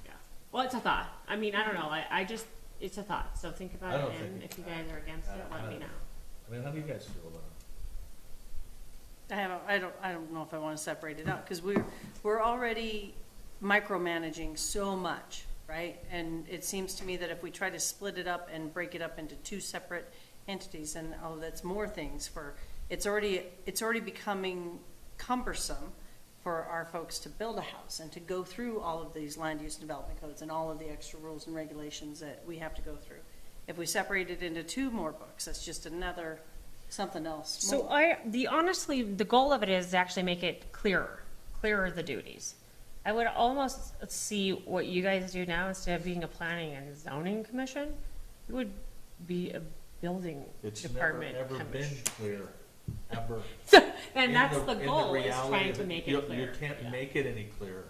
A: Yeah. Well, it's a thought. I mean, I don't know, I just, it's a thought, so think
C: I
A: about
C: don't
A: it, and
C: think-
A: if you guys are against it, let me know.
C: I mean, how do you guys feel about it?
B: I don't know if I wanna separate it out, cause we're already micromanaging so much, right? And it seems to me that if we try to split it up and break it up into two separate entities, and that's more things it's already becoming cumbersome for our folks to build a house and to go through all of these land use and development codes and all of the extra rules and regulations that we have to go through. If we separate it into two more books, that's just another, something else.
A: So
B: more.
A: honestly, the goal of it is to actually make it clearer the duties. I would almost see what you guys do now, instead of being a planning and zoning commission, it would be a building
C: It's never,
A: department
C: ever been
A: commission.
C: clear. ever.
A: And
C: In
A: that's
C: the-
A: the
C: in the
A: goal, is
C: reality
A: trying
C: of
A: to
C: it,
A: make
C: you-
A: it clear.
C: You can't
A: Yeah.
C: make it any clearer.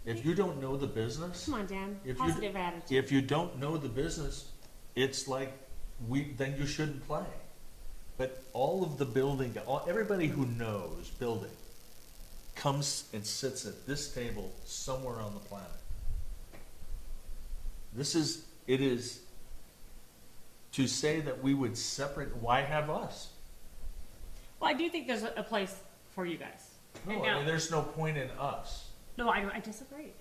C: If you don't know the business,
A: Come on, Dan,
C: If you-
A: positive attitude.
C: if you don't know the business, it's like, then you shouldn't play. But all of the building, everybody who knows building comes and sits at this table somewhere on the planet. It is, to say that we would separate, why have us?
A: Well, I do think there's a place for you guys. And
C: No, I
A: now-
C: mean, there's no point in us.
A: No, I disagree.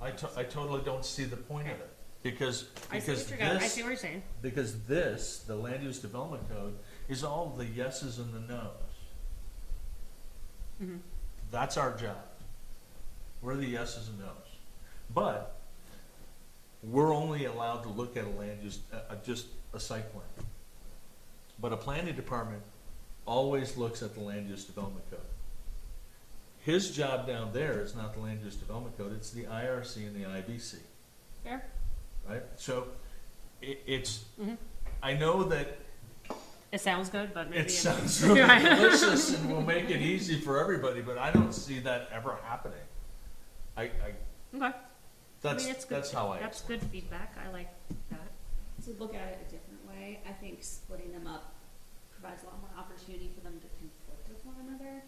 C: I totally don't see the point of it, because,
A: I see what you're going, I see what you're saying.
C: because this, the land use development code, is all the yeses and the nos.
A: Mhm.
C: That's our job. We're the yeses and nos. But we're only allowed to look at a land use, just a site plan. But a planning department always looks at the land use development code. His job down there is not the land use development code, it's the IRC and the IBC,
A: Fair?
C: right? So it's,
A: Mhm.
C: I know that
A: It sounds good, but maybe.
C: it sounds really delicious and will make it easy for everybody, but I don't see that ever happening.
A: Okay.
C: That's how I.
A: That's good feedback, I like that.
E: To look at it a different way, I think splitting them up provides a lot more opportunity for them to conflict with one another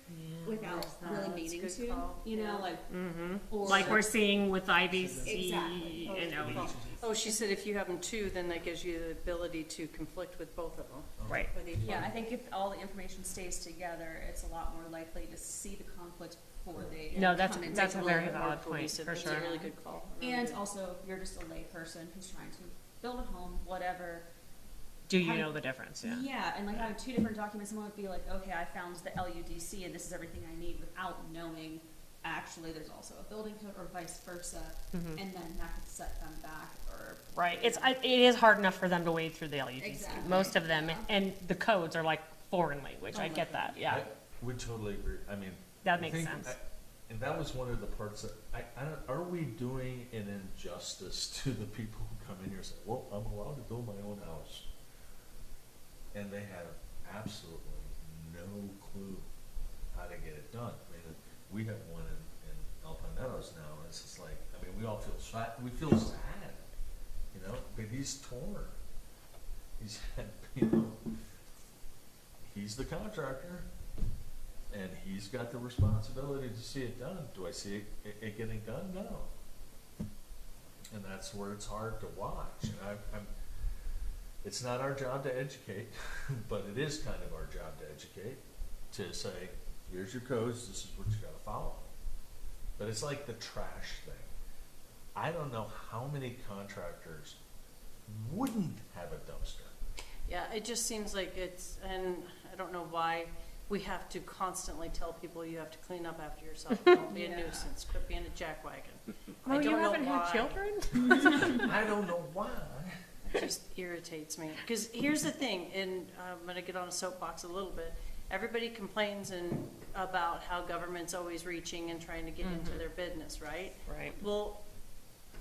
E: without really needing
B: That's a
E: to,
B: good call.
E: you know,
B: Yeah.
E: like,
A: Mm-hmm.
E: or.
A: Like we're seeing with IBC,
E: Exactly.
A: you know,
B: Oh, she said if you have them two, then that gives you the ability to conflict with both of them.
A: right.
B: With each
E: Yeah,
B: one.
E: I think if all the information stays together, it's a lot more likely to see the conflicts before they
A: No, that's
E: come and
A: a
E: take a
A: very
E: look.
A: valid
B: More
A: point,
B: cohesive.
A: for
B: That's
A: sure.
B: a really good call. Really
E: And
B: good.
E: also, if you're just a lay person who's trying to build a home, whatever.
A: Do you
E: Having-
A: know the difference, yeah?
E: Yeah, and like having two different documents, someone would be like, okay, I found the LUDC and this is everything I need, without knowing actually there's also a building code or vice versa,
A: Mhm.
E: and then that could set them back or.
A: Right, it is hard enough for them to wade through the LUDC,
E: Exactly,
A: most of them,
E: yeah.
A: and the codes are like foreign language, I get that, yeah,
C: I would totally agree, I mean.
A: that
C: I
A: makes
C: think
A: sense.
C: And that was one of the parts that, I don't, are we doing an injustice to the people who come in here and say, well, I'm allowed to build my own house? And they have absolutely no clue how to get it done. I mean, we have one in Alpine Meadows now, and it's just like, I mean, we all feel sad, you know, but he's torn. He's had, he's the contractor, and he's got the responsibility to see it done. Do I see it getting done? No. And that's where it's hard to watch. And it's not our job to educate, but it is kind of our job to educate, to say, here's your codes, this is what you gotta follow. But it's like the trash thing. I don't know how many contractors wouldn't have a dumpster.
B: Yeah, it just seems like it's, and I don't know why we have to constantly tell people you have to clean up after yourself. Don't be a
E: Yeah.
B: nuisance, quit being a jackwagon. I
A: Oh, you
B: don't know
A: haven't had
B: why.
A: children?
C: I don't know why.
B: It just irritates me. Because here's the thing, and I'm gonna get on a soapbox a little bit. Everybody complains about how government's always reaching and trying to get into their business, right?
A: Right.
B: Well,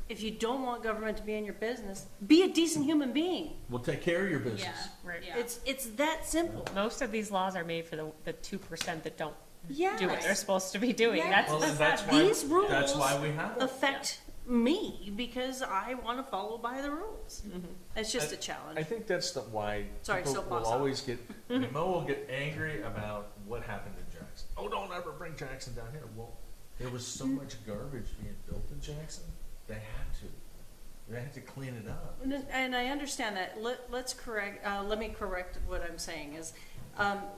B: if you don't want government to be in your business, be a decent human being.
C: Well, take care of your
E: Yeah,
C: business.
A: Right.
E: yeah.
B: It's that simple.
A: Most of these laws are made for the 2% that don't
B: Yes.
A: do what they're supposed to be doing,
B: Yes.
A: that's
C: Well,
A: the
C: and that's
A: sad.
C: why,
B: These rules
C: that's why we have them.
B: affect me because I want to follow by the rules. It's just a
C: I
B: challenge.
C: think that's why
B: Sorry,
C: people will
B: soapbox off.
C: always get, Mo will get angry about what happened in Jackson. Oh, don't ever bring Jackson down here. Well, there was so much garbage being built in Jackson, they had to. They had to clean it up.
B: And I understand that. Let me correct what I'm saying is,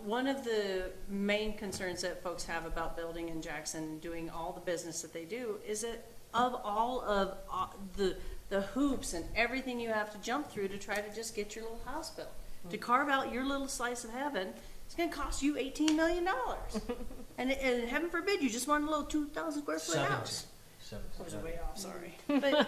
B: one of the main concerns that folks have about building in Jackson, doing all the business that they do, is that of all of the hoops and everything you have to jump through to try to just get your little house built. To carve out your little slice of heaven, it's gonna cost you $18 million. And heaven forbid, you just want a little 2,000 square foot house.
C: 17.
B: I was way off, sorry. But,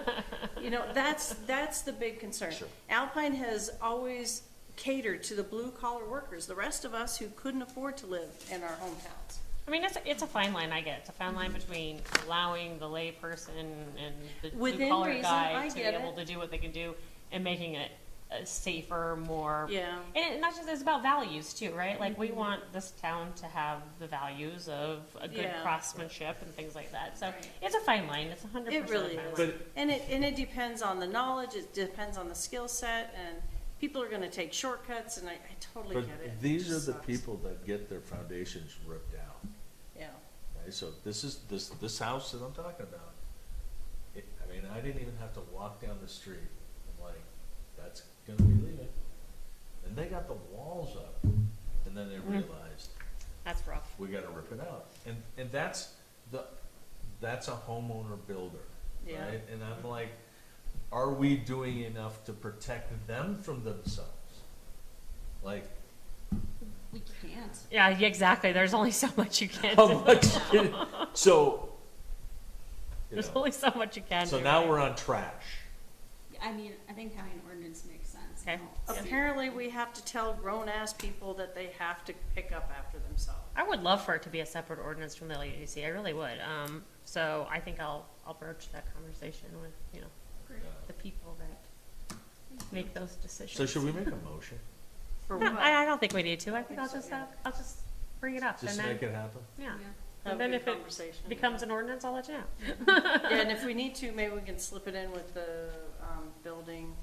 B: that's the big concern.
C: Sure.
B: Alpine has always catered to the blue collar workers, the rest of us who couldn't afford to live in our hometowns.
A: I mean, it's a fine line, I get it. It's a fine line between allowing the lay person and the
B: Within
A: blue collar
B: reason,
A: guy
B: I
A: to be
B: get
A: able
B: it.
A: to do what they can do and making it safer, more.
B: Yeah.
A: And not just, it's about values too, right? Like, we want this town to have the values of a good
B: Yeah.
A: craftsmanship and things like that. So
B: Right.
A: it's a fine line. It's 100%
B: It really
A: a fine
B: is.
A: line.
B: And it depends on the knowledge, it depends on the skill set, and people are gonna take shortcuts, and I totally
C: But
B: get it.
C: these
B: It
C: are
B: just
C: the
B: sucks.
C: people that get their foundations ripped out,
B: Yeah.
C: right? So this house that I'm talking about, I mean, I didn't even have to walk down the street. I'm like, that's gonna be leaving. And they got the walls up, and then they realized,
A: That's rough.
C: we gotta rip it out. And that's a homeowner builder,
B: Yeah.
C: right? And I'm like, are we doing enough to protect them from themselves? Like,
E: We can't.
A: Yeah, exactly. There's only so much you can
C: how
A: do.
C: much, so, you
A: There's
C: know.
A: only so much you can do.
C: So now
A: right?
C: we're on trash.
E: I mean, I think having an ordinance makes sense.
A: Okay.
E: I don't see-
B: Apparently, we have to tell grown-ass people that they have to pick up after themselves.
A: I would love for it to be a separate ordinance from the LUDC. I really would. So I think I'll broach that conversation with, the people that make those decisions.
C: So should we make a motion?
B: For
A: No,
B: what?
A: I don't think we need to. I think I'll just bring it up
C: Just
A: and
C: to
A: then,
C: make it happen?
A: yeah.
B: Have
A: And
B: a
A: then
B: good
A: if it
B: conversation.
A: becomes an ordinance, I'll let you know.
B: Yeah, and if we need to, maybe we can slip it in with the, building,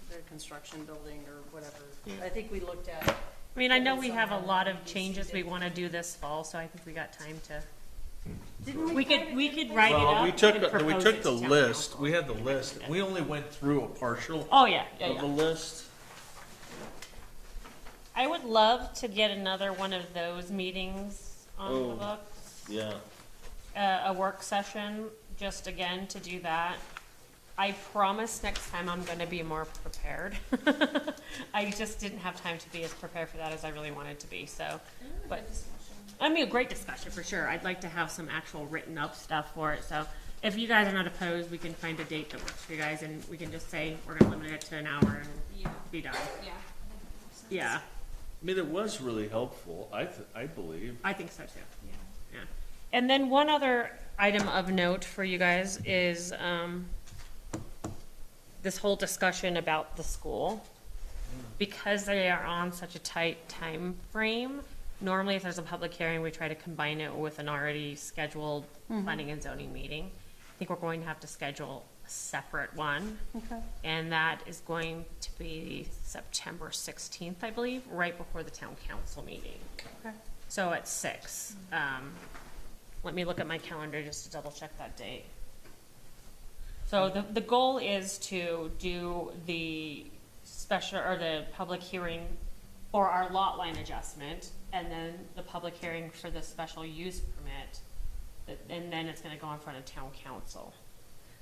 B: the construction building or whatever. I think we looked at.
A: I mean, I know
B: Maybe
A: we have a
B: someone
A: lot of
B: needs to
A: changes we
B: do-
A: want to do this fall, so I think we got time to.
B: Didn't
A: We could write it
C: Well,
A: up
C: we took,
A: and
C: we
A: propose
C: took
A: it
C: the
A: to town
C: list,
A: council.
C: we had the list, we only went through a partial
A: Oh, yeah, yeah,
C: of the
A: yeah.
C: list.
A: I would love to get another one of those meetings on the
C: Oh.
A: books.
C: Yeah.
A: A work session, just again to do that. I promise next time I'm gonna be more prepared. I just didn't have time to be as prepared for that as I really wanted to be, so. But, I mean, a great discussion for sure. I'd like to have some actual written up stuff for it, so if you guys are not opposed, we can find a date that works for you guys and we can just say, we're gonna limit it to an hour and
E: Yeah,
A: be done.
E: yeah.
A: Yeah,
F: I mean, it was really helpful, I believe.
A: I think so too. Yeah. And then one other item of note for you guys is, this whole discussion about the school. Because they are on such a tight time frame, normally if there's a public hearing, we try to combine it with an already scheduled planning and zoning meeting. I think we're going to have to schedule a separate one.
B: Okay.
A: And that is going to be September 16th, I believe, right before the town council meeting.
B: Okay.
A: So at 6. Let me look at my calendar just to double check that date. So the goal is to do the special, or the public hearing for our lot line adjustment, and then the public hearing for the special use permit, and then it's gonna go in front of town council.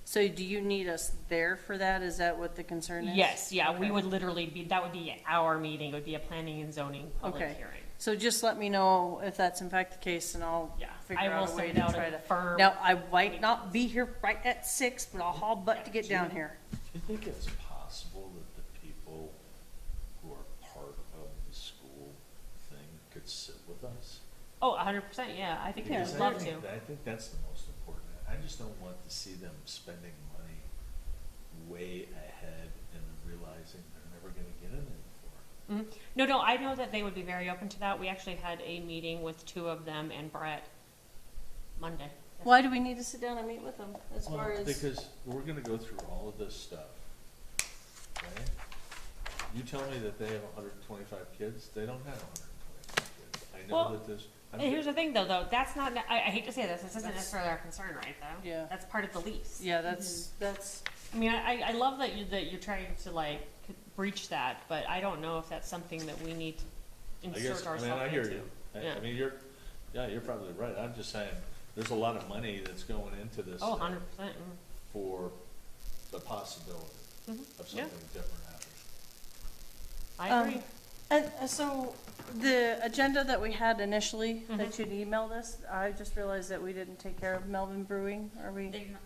B: So do you need us there for that? Is that what the concern is?
A: Yes, yeah, we
B: Okay.
A: would literally be, that would be our meeting, it would be a planning and zoning public
B: Okay.
A: hearing.
B: So just let me know if that's in fact the case, and I'll
A: Yeah,
B: figure
A: I will
B: out a way
A: send
B: to
A: out
B: try
A: a
B: to.
A: firm.
B: Now, I might not be here right at 6, but I'll haul butt to get down here.
F: Do you think it's possible that the people who are part of the school thing could sit with us?
A: Oh, 100%, yeah, I think
C: Because
A: we'd
C: I
A: love to.
C: think, I think that's the most important. I just don't want to see them spending money way ahead and realizing they're never gonna get in it for.
A: No, I know that they would be very open to that. We actually had a meeting with 2 of them and Brett Monday.
B: Why do we need to sit down and meet with them as
C: Well,
B: far as?
C: because we're gonna go through all of this stuff, right? You tell me that they have 125 kids, they don't have 125 kids. I
A: Well,
C: know that there's.
A: And here's the thing though, that's not, I hate to say this isn't
B: That's-
A: necessarily our concern, right, though?
B: Yeah.
A: That's part of the lease.
B: Yeah, that's,
A: I mean, I love that you're trying to like breach that, but I don't know if that's something that we need to
C: I
A: insert
C: guess,
A: ourselves
C: I
A: into.
C: mean, I hear you.
A: Yeah.
C: I mean, you're probably right. I'm just saying, there's a lot of money that's going into this
A: Oh,
C: thing
A: 100%.
C: for the possibility of
A: Yeah.
C: something different happening.
A: I
B: Um,
A: agree.
B: and so the agenda that we had initially,
A: Mm-hmm.
B: that you'd emailed us, I just realized that we didn't take care of Melvin Brewing, are we?
E: They were.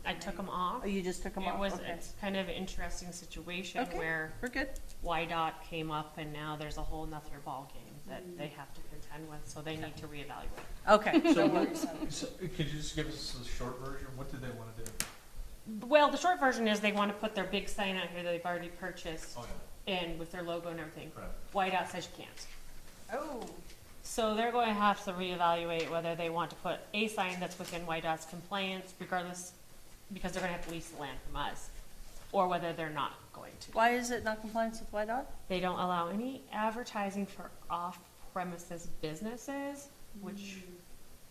A: I took them off.
B: Oh, you just took them
A: It
B: off?
A: was,
B: Okay.
A: it's kind of an interesting situation
B: Okay.
A: where
B: We're good.
A: YDOT came up and now there's a whole nother ballgame that they have to contend with, so they need to reevaluate.
B: Okay.
C: So
B: No
C: what,
B: worries.
C: so could you just give us the short version? What do they wanna do?
A: Well, the short version is they want to put their big sign out here that they've already purchased
C: Oh,
A: and with their logo and everything.
C: Right.
A: Whiteout says you can't.
B: Oh.
A: So they're going to have to reevaluate whether they want to put a sign that's within Whiteout's compliance regardless, because they're gonna have to lease the land from us, or whether they're not going to.
B: Why is it not compliance with White Dot?
A: They don't allow any advertising for off-premises businesses, which,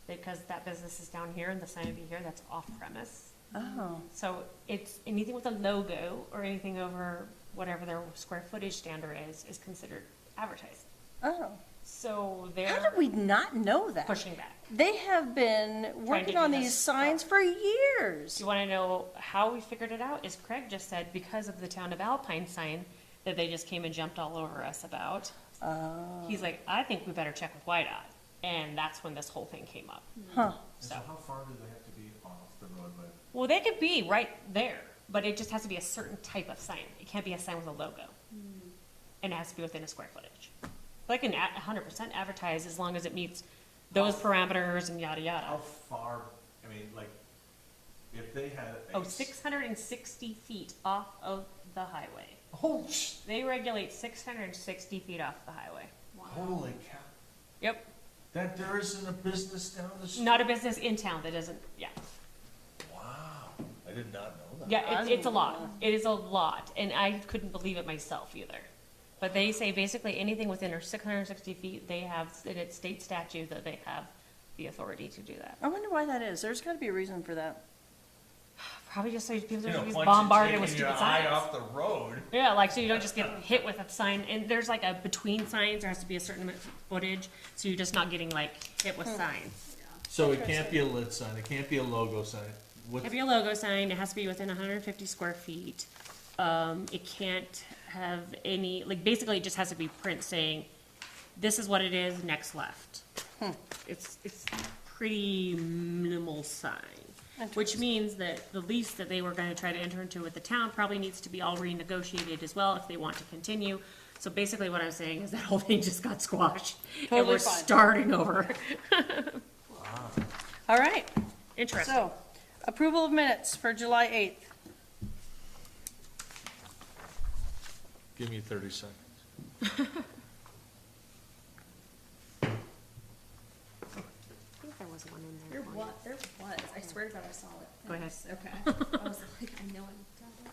A: because that business is down here and the sign would be here, that's off-premise.
B: Oh.
A: So it's anything with a logo or anything over whatever their square footage standard is considered advertising.
B: Oh.
A: So
B: How
A: they're
B: did we not know that?
A: pushing back.
B: They have been working
A: do
B: on
A: this
B: these signs for years.
A: Do you wanna know how we figured it out? Is Craig just said because of the town of Alpine sign that they just came and jumped all over us about.
B: Oh.
A: He's like, I think we better check with White Eye. And that's when this whole thing came up.
B: Huh.
A: So,
C: how far do they have to be off the roadway?
A: well, they could be right there, but it just has to be a certain type of sign. It can't be a sign with a logo. And it has to be within a square footage. They can 100% advertise as long as it meets those parameters and yada
C: How
A: yada.
C: far, I mean, like, if they had a.
A: Oh, 660 feet off of the highway.
C: Oh,
A: They regulate 660 feet off the highway.
C: holy cow.
A: Yep.
C: That there isn't a business down the street?
A: Not a business in town that doesn't, yeah.
C: Wow, I did not know that.
A: Yeah, it's a lot. It is a lot, and I couldn't believe it myself either. But they say basically anything within or 660 feet, they have, in its state statute, that they have the authority to do that.
B: I wonder why that is. There's gotta be a reason for that.
A: Probably just so people
C: You know,
A: don't get
C: once
A: bombarded
C: you're
A: with
C: taking
A: stupid
C: your eye
A: signs.
C: off the road.
A: Yeah, like, so you don't just get hit with a sign, and there's like a between signs, there has to be a certain amount of footage, so you're just not getting like hit with signs.
C: So it can't be a lit sign, it can't be a logo sign.
A: It has to be a logo sign, it has to be within 150 square feet. It can't have any, like, basically it just has to be print saying, this is what it is, next left. It's pretty minimal sign, which means that the lease that they were gonna try to enter into with the town probably needs to be all renegotiated as well if they want to continue. So basically what I'm saying is that whole thing just got squashed, and
B: Totally
A: we're
B: fine.
A: starting over.
B: All right.
A: Interesting.
B: So, approval of minutes for July 8th.
C: Give me 30 seconds.
A: I think there was one in there.
E: There was, I swear to God I saw it.
A: Go ahead.
E: Okay. I was like, I know I looked at it.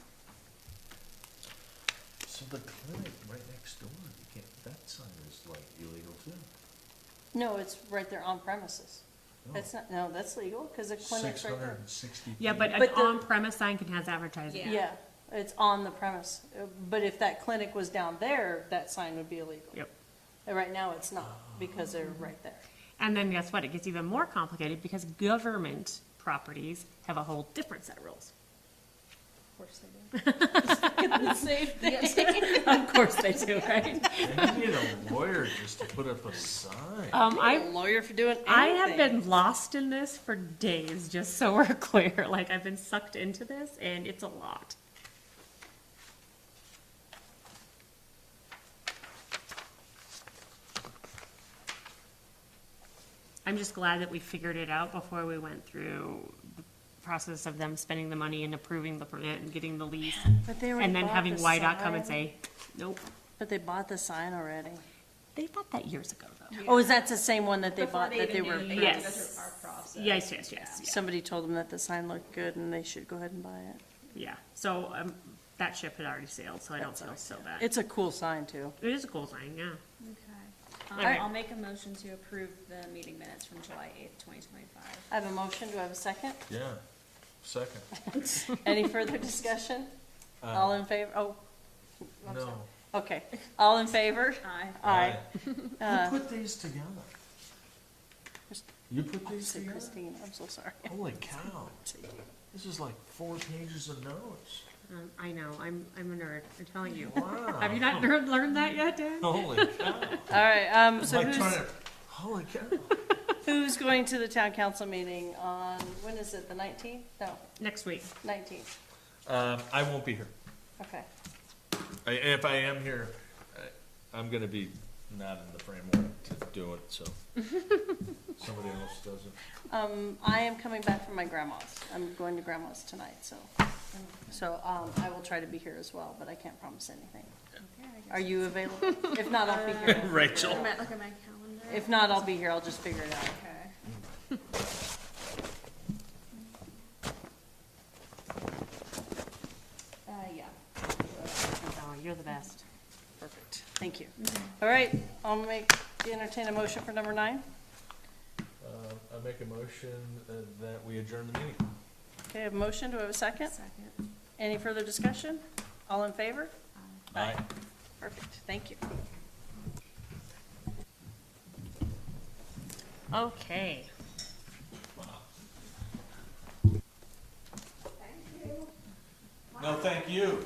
C: So the clinic right next door, you can't, that sign is like illegal too.
B: No, it's right there on premises.
C: Oh.
B: That's not, no, that's legal, cause the clinic's right there.
C: 660
A: Yeah, but
B: But
A: an
B: the-
A: on-premise sign can have advertising.
E: Yeah.
B: Yeah, it's on the premise. But if that clinic was down there, that sign would be illegal.
A: Yep.
B: And right now, it's not, because they're right there.
A: And then guess what? It gets even more complicated because government properties have a whole different set of rules.
E: Of course they do.
B: Same thing.
A: Of course they do, right?
C: And you need a lawyer just to put up a sign.
B: A
A: I
B: lawyer for doing anything.
A: I have been lost in this for days, just so we're clear. Like, I've been sucked into this, and it's a lot. I'm just glad that we figured it out before we went through the process of them spending the money and approving the permit and getting the lease,
B: But they already
A: and then
B: bought
A: having
B: the
A: YDOT come and
B: sign.
A: say, nope.
B: But they bought the sign already.
A: They bought that years ago, though.
B: Oh, is that the same one that they
E: Before
B: bought, that they
E: even
B: were?
E: knew, they had to go
A: Yes.
E: through our process.
A: Yes, yes, yes, yeah.
B: Somebody told them that the sign looked good and they should go ahead and buy it.
A: Yeah, so, that ship had already sailed, so I don't feel so bad.
B: It's a cool sign too.
A: It is a cool sign, yeah.
E: Okay.
A: Alright.
E: I'll make a motion to approve the meeting minutes from July 8th, 2025.
B: I have a motion, do I have a second?
C: Yeah, second.
B: Any further discussion? All in favor, oh, I'm sorry.
C: No.
B: Okay, all in favor?
E: Aye.
B: Aye.
C: Who put these together? You put
B: I
C: these
B: said
C: together?
B: Christine, I'm so sorry.
C: Holy cow. This is like 4 pages of notes.
A: I know, I'm a nerd, I'm telling you.
C: Wow.
A: Have you not learned that yet, Dan?
C: Holy cow.
B: All right, so
C: Like trying
B: who's,
C: to, holy cow.
B: who's going to the town council meeting on, when is it, the 19th? No,
A: Next week.
B: 19th,
C: I won't be here.
B: okay.
C: If I am here, I'm gonna be not in the framework to do it, so. Somebody else does it.
B: I am coming back from my grandma's. I'm going to grandma's tonight, so So, I will try to be here as well, but I can't promise anything.
E: Okay, I guess
B: Are you available? If not, I'll be here.
C: Rachel.
E: I might look at my calendar.
B: If not, I'll be here. I'll just figure it out.
E: Okay. Yeah.
A: Oh, you're the best.
B: Perfect. Thank you. All right, entertain a motion for number 9.
C: I make a motion that we adjourn the meeting.
B: Okay, I have a motion. Do I have a second?
E: Second.
B: Any further discussion? All in favor?
C: Aye.
B: Perfect. Thank you.
A: Okay.
C: No, thank you.